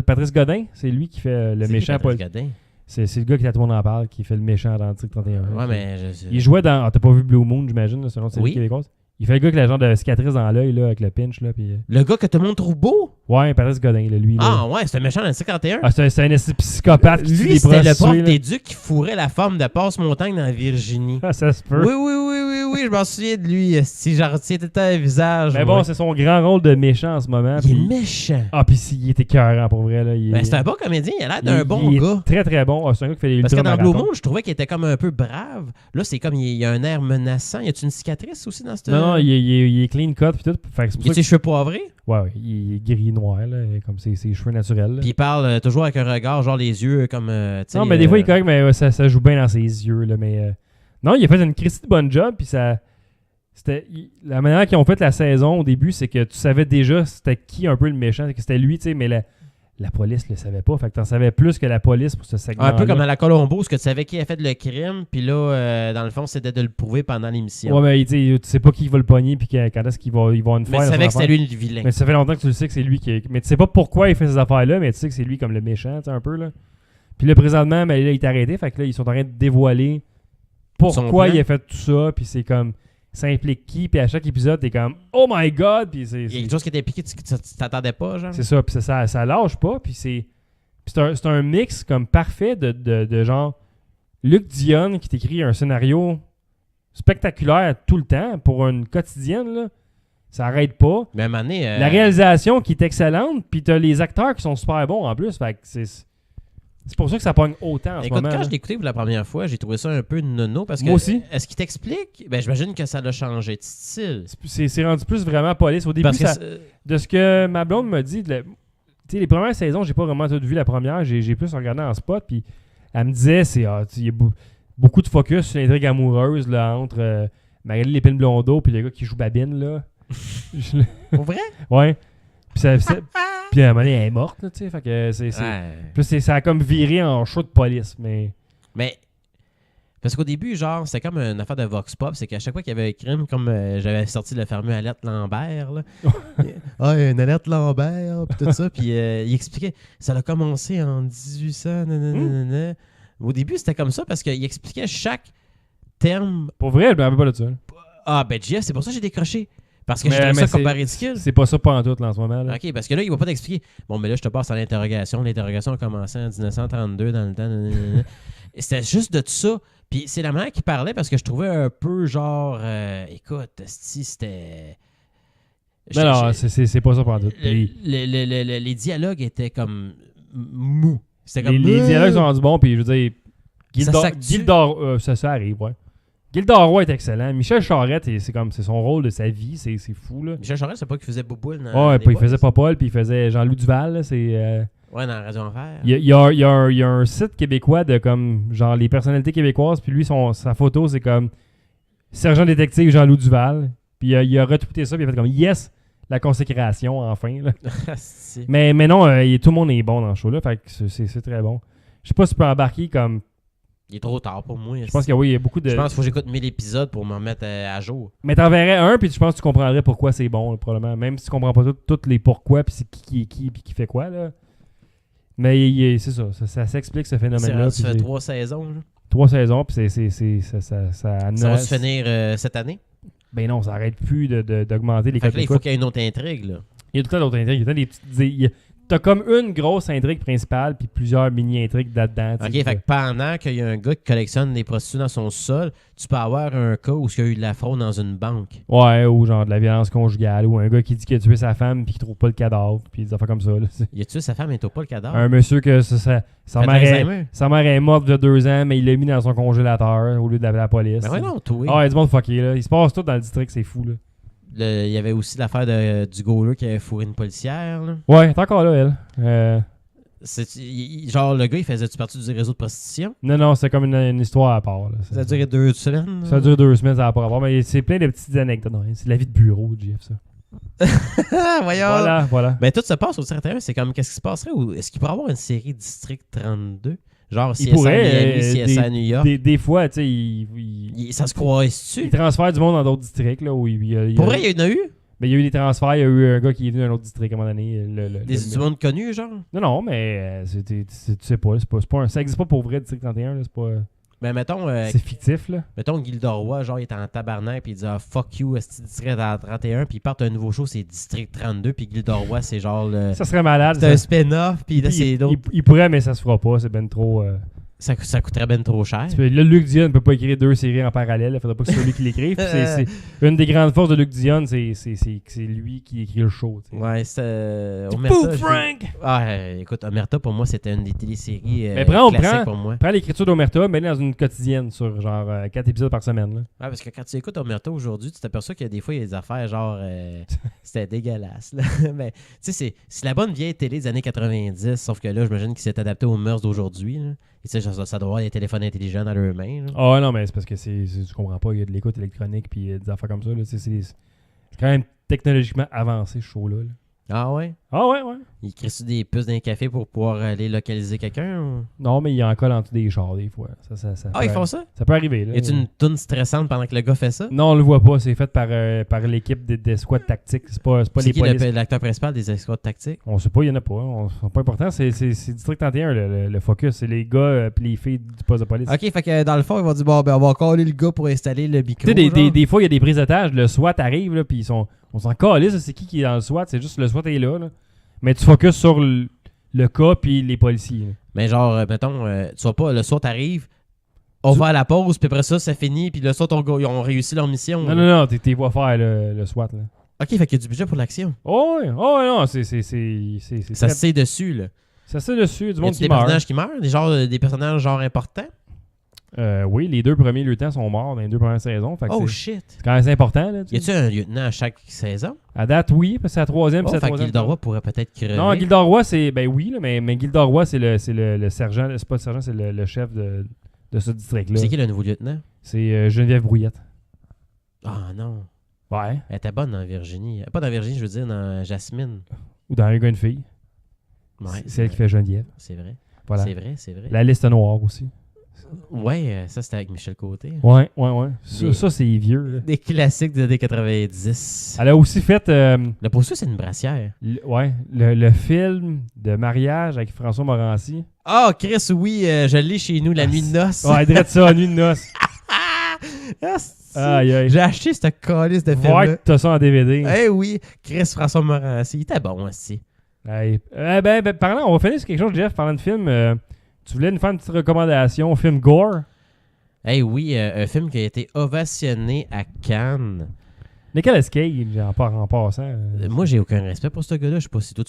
Patrice Godin, c'est lui qui fait le C'est qui, méchant Patrice policier. Godin? C'est le gars qui, tout le monde en parle, qui fait le méchant dans District 31. Ouais, mais... Il jouait dans... Ah, t'as pas vu Blue Moon, j'imagine, selon série Oui. québécoise? Il fait le gars avec la genre de cicatrice dans l'œil, là, avec le pinch, là, puis... Le gars que tout le monde trouve beau? Ouais, Patrice Godin, là, lui. Là. Ah ouais, c'est un méchant dans le 51. Ah, c'est un esti psychopathe qui tue Lui, des c'était le prostituées, prof là. des ducs qui fourrait la forme de Passe-Montagne dans la Virginie. Ah, ça se peut. Oui, oui, oui, oui, je m'en souviens de lui. Si j'en retiens tout le temps un visage. Mais bon, c'est son grand rôle de méchant en ce moment. Il est puis- méchant. Ah, puis il était écœurant pour vrai. Là. Ben, c'est un bon comédien, il a l'air d'un bon il gars. est très très bon. Ah, c'est un gars qui fait les Parce que dans Blue ultramarathons. Moon, je trouvais qu'il était comme un peu brave. Là, c'est comme il a un air menaçant. Y a-tu une cicatrice aussi dans cette. Non, il est clean cut puis tout. Fait que c'est Y pour a ça ses cheveux poivrés? ouais, il est gris-noir, là, comme ses cheveux naturels. là. Puis il parle toujours avec un regard, genre les yeux comme. Tu sais, Non, mais des fois, il est correct, mais ça joue bien dans ses yeux. Là, mais non, il a fait une Christie de bonne job. Puis ça. La manière qu'ils ont fait la saison au début, c'est que tu savais déjà c'était qui un peu le méchant. C'est que c'était lui, tu sais, mais la police le savait pas. Fait que t'en savais plus que la police pour ce segment. Un peu comme à la Colombo, ce que tu savais qui a fait le crime, puis là, dans le fond, c'était de le prouver pendant l'émission. Ouais, mais tu sais pas qui va le pogner puis quand est-ce qu'il va une Mais faire. tu son savais que c'était affaire. lui le vilain. Mais ça fait longtemps que tu le sais que c'est lui qui. Mais tu sais pas pourquoi il fait ces affaires-là, mais tu sais que c'est lui comme le méchant, tu sais, un peu, là. Puis là, présentement, là, il est arrêté. Fait que là, ils sont en train de dévoiler Son pourquoi plan. il a fait tout ça. Puis c'est comme. Ça implique qui. Puis à chaque épisode, t'es comme Oh my god. Puis Il y a quelque chose qui était piqué, tu t'attendais pas, genre. c'est ça. Puis ça lâche pas. Puis c'est un mix comme parfait de genre Luc Dion qui t'écrit un scénario spectaculaire tout le temps pour une quotidienne, là. Ça arrête pas. Mais à un moment donné, La réalisation qui est excellente, puis t'as les acteurs qui sont super bons en plus. Fait que c'est pour ça que ça pogne autant en ce écoute, moment. quand là. je l'ai écouté pour la première fois, j'ai trouvé ça un peu nono parce que. Moi aussi. Est-ce qu'il t'explique? Ben, j'imagine que ça l'a changé de style. C'est rendu plus vraiment police. Au début, Parce que de ce que ma blonde m'a dit, tu sais, les premières saisons, j'ai pas vraiment tout vu la première. J'ai plus regardé en spot, puis elle me disait, il y a beaucoup de focus sur l'intrigue amoureuse là, entre Magali Lépine Blondeau puis le gars qui joue Babine, là. pour vrai? Ouais. Puis puis à un moment donné, elle est morte, là, tu sais. Fait que Ouais. Puis ça a comme viré en show de police, mais... Mais. Parce qu'au début, genre, c'était comme une affaire de Vox Pop, c'est qu'à chaque fois qu'il y avait un crime, comme j'avais sorti le fameux Alerte Lambert, là. Ah, il y a une Alerte Lambert, puis tout ça, puis il expliquait, ça a commencé en 1800, nanana. Au début, c'était comme ça parce qu'il expliquait chaque terme. Pour vrai, je me rappelle pas de ça. Ah, ben, JF, c'est pour ça que j'ai décroché. Parce que Mais- je trouve mais ça comme pas ridicule. C'est pas ça pas en tout, là, en ce moment, là. OK, parce que là, il va pas t'expliquer. Bon, mais là, je te passe à l'interrogation. L'interrogation a commencé en 1932 dans le temps. Nanana. Et c'était juste de tout ça. Puis c'est la manière qu'il parlait parce que je trouvais un peu genre... écoute, si c'était... Mais non, c'est pas ça pas en tout. Puis Les dialogues étaient comme mous. C'était comme... les dialogues sont rendus bons, puis je veux dire... s'actue. Ça arrive, ouais. Gildor Roy est excellent. Michel Charette, c'est son rôle de sa vie, c'est fou, là. Michel Charest, c'est pas qu'il faisait Bouboule dans Ouais, les puis il Boys. faisait Popol, puis il faisait Jean-Loup Duval, là, c'est... Ouais, dans Radio Enfer. Il y a un site québécois de comme genre les personnalités québécoises, puis lui sa photo c'est comme sergent détective Jean-Loup Duval, puis il a retweeté ça, puis il a fait comme yes, la consécration enfin là. C'est- mais non, tout le monde est bon dans le show là, fait que c'est très bon. Je sais pas si tu peux embarquer comme Il est trop tard pour moi. je pense qu'il y a beaucoup de Je pense qu'il faut que j'écoute 1000 épisodes pour me remettre à jour. mais t'en verrais un puis je pense que tu comprendrais pourquoi c'est bon là, probablement, même si tu comprends pas toutes les pourquoi puis c'est qui est qui puis qui fait quoi là. Mais c'est ça s'explique ce phénomène-là. Ça fait puis 3 saisons. Là. 3 saisons, puis ça Ça va se finir cette année. Ben non, ça arrête plus d'augmenter les Fait que codes là, il faut d'écoute. qu'il y ait une autre intrigue. Là. Il y a tout le temps d'autres intrigues. Il y a tout le temps des petites... T'as comme une grosse intrigue principale, puis plusieurs mini-intrigues là-dedans. OK, tu sais, fait que pendant qu'il y a un gars qui collectionne des prostituées dans son sol, tu peux avoir un cas où il y a eu de la fraude dans une banque. Ouais, ou genre de la violence conjugale, ou un gars qui dit qu'il a tué sa femme, puis qui trouve pas le cadavre, puis des affaires comme ça. Là. C'est Il a tué sa femme et il pas le cadavre. un monsieur que sa Fait mère est morte il y a 2 ans, mais il l'a mis dans son congélateur au lieu d'appeler la police. Ben ouais, non, toi. Ah, il y a du monde fucké, là. Il se passe tout dans le district, c'est fou, là. Il y avait aussi l'affaire du goaler qui avait fourré une policière. Là. Ouais, t'es encore là, elle. Genre, le gars, il faisait-tu partie du réseau de prostitution? Non, c'est comme une histoire à part. Là. Ça a duré 2 semaines? Ça dure 2 semaines, ça n'a pas rapport. Mais c'est plein de petites anecdotes. Non, c'est la vie de bureau, Jeff, ça. Voyons! Voilà. Ben, tout se passe au 31. C'est comme, qu'est-ce qui se passerait? Est-ce qu'il pourrait avoir une série District 32? Genre, si Il pourrait, à Miami, si à New York. Des fois, tu sais, il Ça se croise-tu? transfère du monde dans d'autres districts. Là, où Pour vrai, il y en a eu? mais il y a eu des transferts. Il y a eu un gars qui est venu d'un autre district à un moment donné. Du monde connu, genre? Non, mais tu sais pas. Ça n'existe pas pour vrai, District 31. Là, c'est pas, Ben, mettons, c'est fictif. Là. mettons Gilderoy, Roy, genre, il est en tabarnak, puis il dit ah, fuck you, c'est District 31, puis il part un nouveau show, c'est District 32, puis Gilderoy, Roy, c'est genre le. Ça serait malade. C'est un spin-off, puis là, c'est d'autres. Il pourrait, mais ça se fera pas. C'est ben trop. Ça coûterait ben trop cher. Là, Luc Dion ne peut pas écrire 2 séries en parallèle. Il ne faudrait pas que ce soit lui qui l'écrive. Puis c'est une des grandes forces de Luc Dion, c'est lui qui écrit le show. T'sais. Ouais, c'est... Fou, Frank! Écoute, Omerta, pour moi, c'était une des téléséries Mais classiques pour moi. Prends l'écriture d'Omerta, mets-le dans une quotidienne sur genre 4 épisodes par semaine. Là. Ouais, parce que quand tu écoutes Omerta aujourd'hui, tu t'aperçois qu'il y a des fois, il y a des affaires genre... c'était dégueulasse. Là. Mais tu sais, c'est la bonne vieille télé des années 90, sauf que là, j'imagine qu'il s'est adapté aux mœurs d'aujourd'hui. Là. Et tu sais, ça doit avoir des téléphones intelligents dans leurs mains. Ah non, mais c'est parce que tu comprends pas, il y a de l'écoute électronique puis des affaires comme ça. Là. C'est quand même technologiquement avancé, ce show-là. Là. Ah ouais? Ah ouais. Il crée-tu des puces dans les cafés pour pouvoir aller localiser quelqu'un? Ou... Non, mais il en colle en dessous des chars des fois. Ils font ça? Ça peut arriver. Là. Y a-tu une toune stressante pendant que le gars fait ça? Non, on le voit pas. C'est fait par l'équipe des squads tactiques. C'est pas c'est les qui polices. L'acteur principal des escouades tactiques? On sait pas, il y en a pas. C'est pas important. C'est District 31 le focus. C'est les gars puis les filles du poste de police. Ok, fait que dans le fond, ils vont dire bon, ben on va caler le gars pour installer le micro. Tu sais, des fois, il y a des prises d'otages. Le SWAT arrive, là, puis on s'en calisse. C'est qui est dans le SWAT? C'est juste le SWAT est là. Mais tu focuses sur le cas puis les policiers. Là. Mais genre, mettons, tu vois pas, le SWAT arrive, on va à la pause, puis après ça finit, puis le SWAT ils ont réussi leur mission. Non, t'es vois faire le SWAT. Là. Ok, fait qu'il y a du budget pour l'action. Oh non, c'est ça se sait dessus, là. Ça se sait dessus, du monde qui des meurt. Personnages qui meurent? Des personnages genre importants? Oui, les 2 premiers lieutenants sont morts dans les 2 premières saisons. Fait que shit! C'est quand même important. Là, y a-tu un lieutenant à chaque saison? À date, oui, parce que c'est la 3e. Fait que Gilderoy pourrait peut-être crever. Non, Gilderoy, c'est... Ben oui, là, mais Gilderoy, c'est le sergent. C'est pas le sergent, c'est le chef de ce district-là. C'est qui le nouveau lieutenant? C'est Geneviève Brouillette. Ah non. Ouais. Elle était bonne dans Virginie. Pas dans Virginie, je veux dire dans Jasmine. Ou dans Un gars, une fille. Ouais, c'est elle qui fait Geneviève. C'est vrai. Voilà. C'est vrai. La liste noire aussi. Ouais, ça c'était avec Michel Côté. Ouais. Ça c'est vieux. Là. Des classiques des années 90. Elle a aussi fait... Le poster, c'est une brassière. Le film de mariage avec François Morancy. Ah, Chris, oui, je l'ai chez nous, La Nuit de noces. Ouais, dirait ça, Nuit de noces. Aïe. J'ai acheté cette calice de film. Ouais, t'as ça en DVD. Eh oui, Chris François Morancy. Il était bon aussi. Parlant, on va finir sur quelque chose, Jeff, parlant de film. Tu voulais nous faire une petite recommandation, film gore? Eh oui, un film qui a été ovationné à Cannes. Nicolas Cage, en passant. Moi, j'ai aucun respect pour ce gars-là. Je sais pas si toi,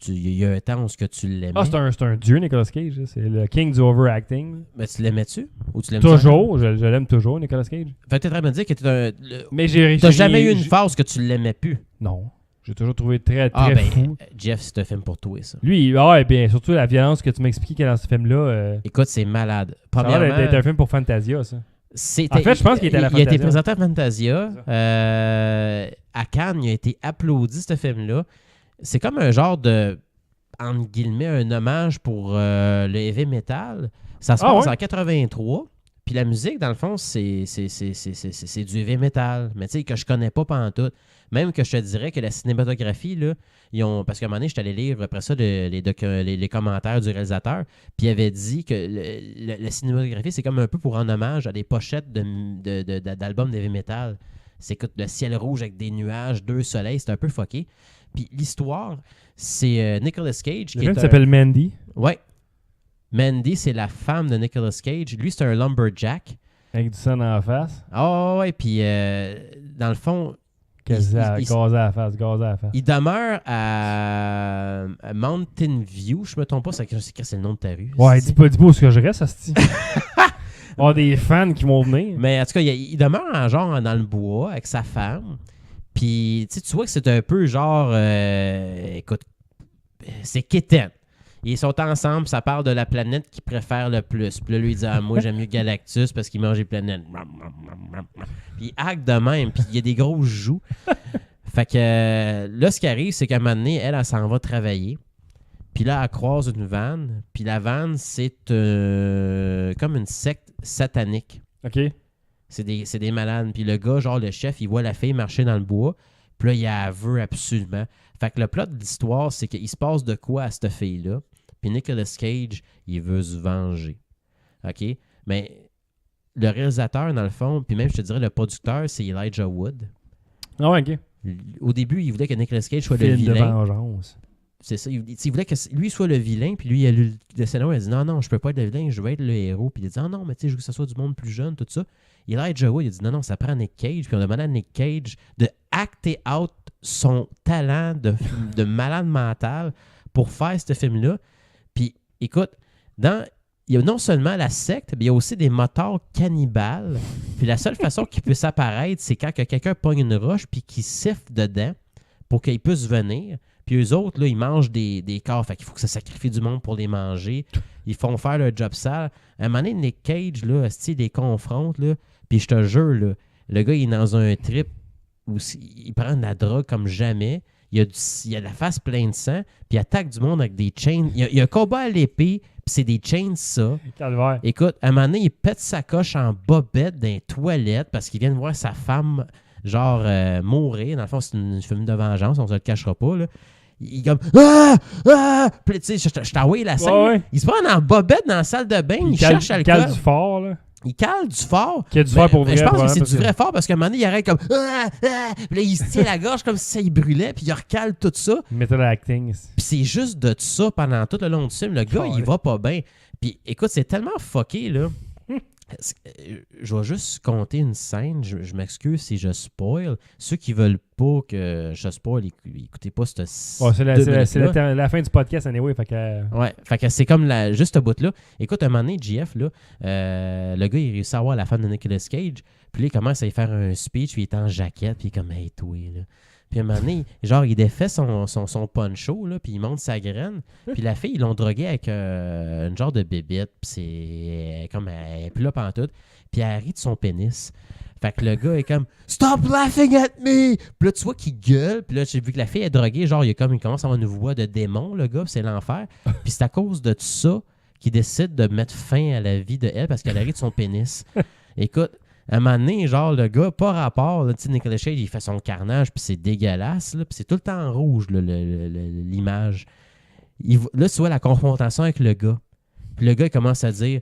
il y a un temps où tu l'aimais. Ah, c'est un dieu, Nicolas Cage. C'est le king du overacting. Mais tu l'aimais-tu? Ou tu l'aimes toujours. Je l'aime toujours, Nicolas Cage. Fait que t'es en train de me dire que t'as jamais eu une phase que tu l'aimais plus? Non. J'ai toujours trouvé très fou. Jeff, c'est un film pour toi, ça. Lui, et bien surtout la violence que tu m'expliquais qu'il y a dans ce film-là. Écoute, c'est malade. Premièrement, ça a l'air d'être un film pour Fantasia, ça. En fait, je pense qu'il était à la Fantasia. Il a été présenté à Fantasia. À Cannes, il a été applaudi, ce film-là. C'est comme un genre de, entre guillemets, un hommage pour le heavy metal. Ça se passe en 83. Puis la musique, dans le fond, c'est du heavy metal. Mais tu sais, que je connais pas pantoute. Même que je te dirais que la cinématographie, là, parce qu'à un moment donné, je suis allé lire après ça les commentaires du réalisateur, puis il avait dit que la cinématographie, c'est comme un peu pour en hommage à des pochettes d'albums d'heavy metal. C'est que le ciel rouge avec des nuages, 2 soleils, c'est un peu fucké. Puis l'histoire, c'est Nicolas Cage. Le film s'appelle Mandy. Ouais. Mandy, c'est la femme de Nicolas Cage. Lui, c'est un lumberjack. Avec du sang dans la face. Ah ouais, puis dans le fond... Gazé à la face. Il demeure à Mountain View. Je me trompe pas, c'est le nom de ta rue. Ouais, dis pas où est-ce que je reste, asti. On a des fans qui vont venir. Mais en tout cas, il demeure genre dans le bois avec sa femme. Puis tu vois que c'est un peu genre... écoute, c'est quétaine. Ils sont ensemble, ça parle de la planète qu'ils préfèrent le plus. Puis là, lui, il dit moi, j'aime mieux Galactus parce qu'il mange les planètes. Puis il hack de même, puis il y a des grosses joues. Fait que là, ce qui arrive, c'est qu'à un moment donné, elle s'en va travailler. Puis là, elle croise une vanne. Puis la vanne, c'est comme une secte satanique. OK. C'est des malades. Puis le gars, genre le chef, il voit la fille marcher dans le bois. Puis là, il la veut absolument. Fait que le plot de l'histoire, c'est qu'il se passe de quoi à cette fille-là. Puis Nicolas Cage, il veut se venger. OK? Mais le réalisateur, dans le fond, puis même, je te dirais, le producteur, c'est Elijah Wood. Ah ouais, OK. Au début, il voulait que Nicolas Cage soit film le vilain. de vengeance. C'est ça. Il voulait que lui soit le vilain, puis lui, il a lu le scénario, il a dit non, je peux pas être le vilain, je veux être le héros. Puis il a dit non, mais tu sais, je veux que ça soit du monde plus jeune, tout ça. Elijah Wood, il a dit non, ça prend Nick Cage. Puis on a demandé à Nick Cage de acter out son talent de malade mental pour faire ce film-là. Puis écoute, il y a non seulement la secte, mais il y a aussi des motards cannibales. Puis la seule façon qu'il puisse apparaître, c'est quand quelqu'un pogne une roche puis qu'il siffle dedans pour qu'il puisse venir. Puis eux autres, là, ils mangent des corps. Fait qu'il faut que ça sacrifie du monde pour les manger. Ils font faire leur job sale. À un moment donné, Nick Cage, là, il les confronte, là. Puis je te jure, là, le gars, il est dans un trip où il prend de la drogue comme jamais. Il a la face pleine de sang. Puis il attaque du monde avec des chains. Il y a un combat à l'épée. Puis c'est des chains, ça. Calvaire. Écoute, à un moment donné, il pète sa coche en bobette dans les toilettes parce qu'il vient de voir sa femme, genre, mourir. Dans le fond, c'est une film de vengeance. On se le cachera pas, là. Il est comme ah! Ah! Puis tu sais, je t'envoie la scène. Ouais. Il se prend en bobette dans la salle de bain. Il cherche Il alcool. cale du fort, là. Il cale du fort. Qu'il y a du fort pour vrai. Je pense que c'est parce du vrai fort parce qu'à un moment donné, il arrête comme ah! Ah! Puis là, il se tient la gorge comme si ça y brûlait. Puis il recale tout ça. Method acting. Puis c'est juste de ça pendant tout le long du film. Le gars, il va pas bien. Puis écoute, c'est tellement fucké, là. Je vais juste compter une scène. Je m'excuse si je spoil. Ceux qui veulent pas que je spoil, écoutez pas cette c'est la fin du podcast, anyway. Fait que... Ouais, fait que c'est comme juste ce bout-là. Écoute, un moment donné, GF, là, le gars, il réussit à voir la femme de Nicolas Cage. Puis là, il commence à y faire un speech. Puis il est en jaquette. Puis il est comme, hey, toi, là. Puis à un moment donné, genre, il défait son poncho, là, puis il monte sa graine. Puis la fille, ils l'ont drogué avec une genre de bébite. Puis c'est comme, elle est plus là pantoute. Puis elle rit de son pénis. Fait que le gars est comme « Stop laughing at me! » Puis là, tu vois qu'il gueule. Puis là, j'ai vu que la fille est droguée. Genre, il commence à avoir une voix de démon, le gars. Puis c'est l'enfer. Puis c'est à cause de tout ça qu'il décide de mettre fin à la vie de elle parce qu'elle a ri de son pénis. Écoute, à un moment donné, genre, le gars, pas rapport, tu sais, Nicolas Cage, il fait son carnage, puis c'est dégueulasse, là, puis c'est tout le temps en rouge, là, l'image. Là, tu vois la confrontation avec le gars. Puis le gars, il commence à dire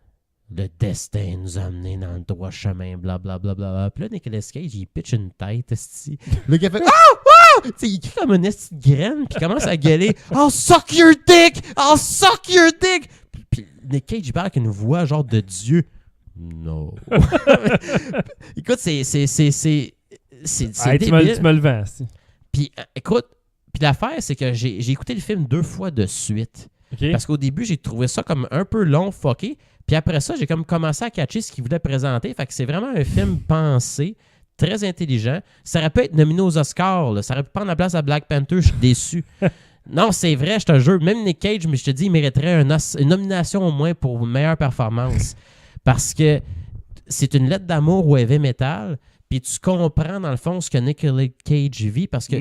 « Le destin nous a amenés dans le droit chemin, blablabla. Bla, bla, bla. » Puis là, Nicolas Cage, il pitch une tête, esti. Le gars fait « Ah! Ah! » Tu sais, il crie comme une esti de graine, puis il commence à gueuler « I'll suck your dick! I'll suck your dick! » Puis Nick Cage, il parle avec une voix genre de Dieu. Non. Écoute, c'est débile. Tu me le vends. Puis, écoute, l'affaire, c'est que j'ai écouté le film 2 fois de suite. Okay. Parce qu'au début, j'ai trouvé ça comme un peu long, fucké. Puis après ça, j'ai comme commencé à catcher ce qu'il voulait présenter. Fait que c'est vraiment un film pensé, très intelligent. Ça aurait pu être nominé aux Oscars. Là. Ça aurait pu prendre la place à Black Panther. Je suis déçu. Non, c'est vrai, je te jure. Même Nick Cage, mais je te dis, il mériterait une nomination au moins pour meilleure performance. Parce que c'est une lettre d'amour au heavy metal, puis tu comprends dans le fond ce que Nicolas Cage vit, parce que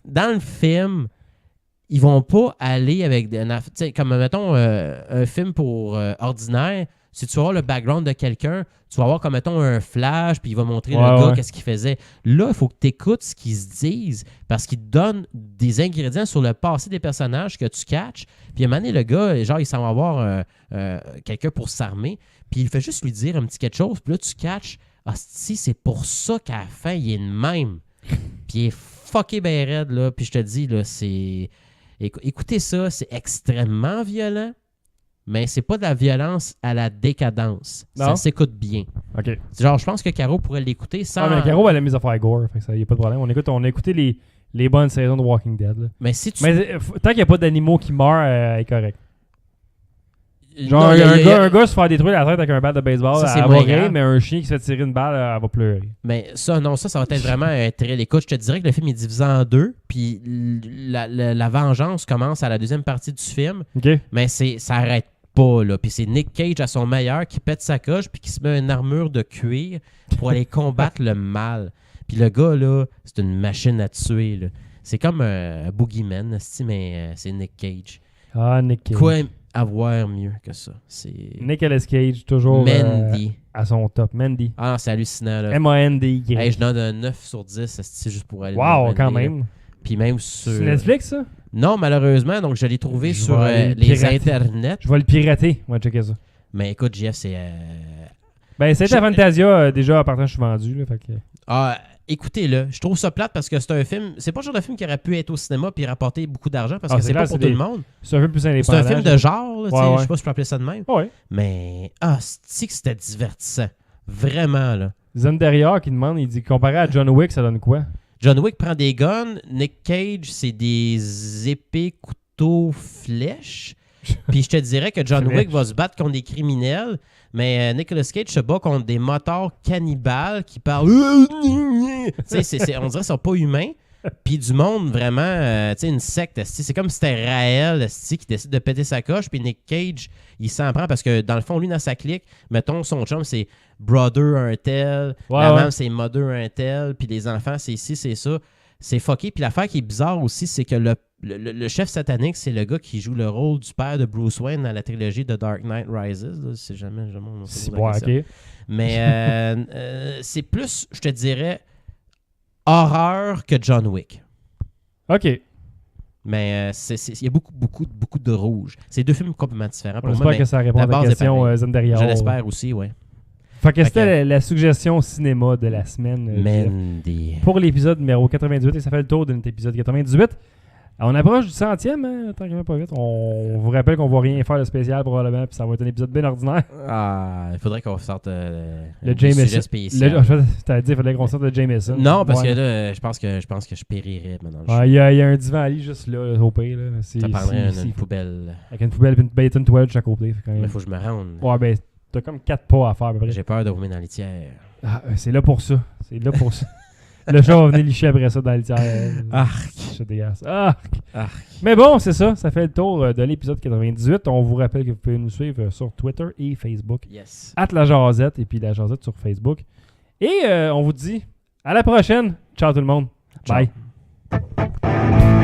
dans le film, ils vont pas aller avec comme mettons un film pour ordinaire. Si tu vas voir le background de quelqu'un, tu vas voir comme mettons un flash, puis il va montrer le gars qu'est-ce qu'il faisait. Là, il faut que tu écoutes ce qu'ils se disent, parce qu'ils te donnent des ingrédients sur le passé des personnages que tu catches. Puis à un moment donné, le gars, genre, il s'en va avoir quelqu'un pour s'armer, puis il fait juste lui dire un petit quelque chose, puis là, tu catches, ah, si, c'est pour ça qu'à la fin, il est le même. Puis il est fucké ben raide, là, puis je te dis, là, c'est... Écoutez ça, c'est extrêmement violent. Mais c'est pas de la violence à la décadence. Non? Ça s'écoute bien. OK. Genre, je pense que Caro pourrait l'écouter sans... Ah, mais Caro, elle a mis à faire gore. Fait que ça, y a pas de problème. On a écouté les bonnes saisons de Walking Dead. Là. Mais si tu... Mais tant qu'il n'y a pas d'animaux qui meurent, elle est correct. Genre, Non, un gars se faire détruire la tête avec un bat de baseball, ça, elle va rire, mais un chien qui se fait tirer une balle, elle va pleurer. Mais ça, non, ça va être vraiment un thrill. Écoute, je te dirais que le film est divisé en 2, puis la vengeance commence à la deuxième partie du film, OK. mais ça arrête pas, là. Puis c'est Nick Cage à son meilleur qui pète sa coche, puis qui se met une armure de cuir pour aller combattre le mal. Puis le gars, là, c'est une machine à tuer, là. C'est comme un boogeyman, mais c'est Nick Cage. Ah, Nick Cage. Quoi avoir mieux que ça? C'est Nicolas Cage, toujours Mandy. à son top. Mandy. Ah, c'est hallucinant, là. M-A-N-D-Y. Hey, je donne un 9 sur 10, c'est juste pour aller. Wow, quand même. Puis même sur... C'est Netflix, ça? Non, malheureusement, donc je l'ai trouvé Je sur vais les pirater. internets. Je vais le pirater. On va checker ça. Mais écoute, Jeff, c'est... Ben, c'est à Fantasia, déjà, à partir je suis vendu. Là, fait que... Ah, écoutez-le. Je trouve ça plate parce que c'est un film. C'est pas le genre de film qui aurait pu être au cinéma puis rapporter beaucoup d'argent parce que c'est clair, pas pour tout le monde. C'est un film plus C'est indépendant. un film de genre, là, tu sais, Ouais. je sais pas si je peux appeler ça de même. Ouais. Mais, c'est que c'était divertissant. Vraiment, là. Zendaya qui demande, il dit comparé à John Wick, ça donne quoi? John Wick prend des guns. Nick Cage, c'est des épées, couteaux, flèches. Puis je te dirais que John Wick va se battre contre des criminels, mais Nicolas Cage se bat contre des motards cannibales qui parlent. Tu sais, on dirait qu'ils sont pas humains. Puis du monde vraiment, tu sais, une secte. C'est comme si c'était Raël qui décide de péter sa coche. Puis Nick Cage, il s'en prend parce que dans le fond, lui, dans sa clique, mettons, son chum, c'est brother un tel, la maman, c'est mother un tel, puis les enfants, c'est ci, c'est ça. C'est fucké. Puis l'affaire qui est bizarre aussi, c'est que le chef satanique, c'est le gars qui joue le rôle du père de Bruce Wayne dans la trilogie de Dark Knight Rises. Là, si jamais on C'est bon, ok. Mais c'est plus, je te dirais, horreur que John Wick. Ok. Mais il y a beaucoup de rouge. C'est deux films complètement différents. On espère que ça répond à ta question, Zendaya. Je l'espère aussi, oui. Fait que c'était la suggestion cinéma de la semaine. Mandy. Pour l'épisode numéro 98, et ça fait le tour de notre épisode 98. On approche du 100e, hein, tant qu'il va pas vite. On vous rappelle qu'on va rien faire de spécial probablement, puis ça va être un épisode bien ordinaire. Il faudrait qu'on sorte le Jameson sujet spécial. T'as dit qu'il fallait qu'on sorte le Jameson. Non, parce que là, je pense que je périrais maintenant. Il y a un divan à lit juste là, au pire. Là. Ça prendrait une poubelle. Avec une poubelle et une Baton toilette à côté. Mais il faut que je me rende. Ouais, ben, t'as comme 4 pas à faire à peu près. J'ai peur de vomir dans la litière. C'est là pour ça. Le chat va venir licher après ça dans la litière. Arc. C'est dégueulasse. Arc. Mais bon, c'est ça. Ça fait le tour de l'épisode 98. On vous rappelle que vous pouvez nous suivre sur Twitter et Facebook. Yes. @lajazette et puis La Jazette sur Facebook. Et on vous dit à la prochaine. Ciao tout le monde. Ciao. Bye.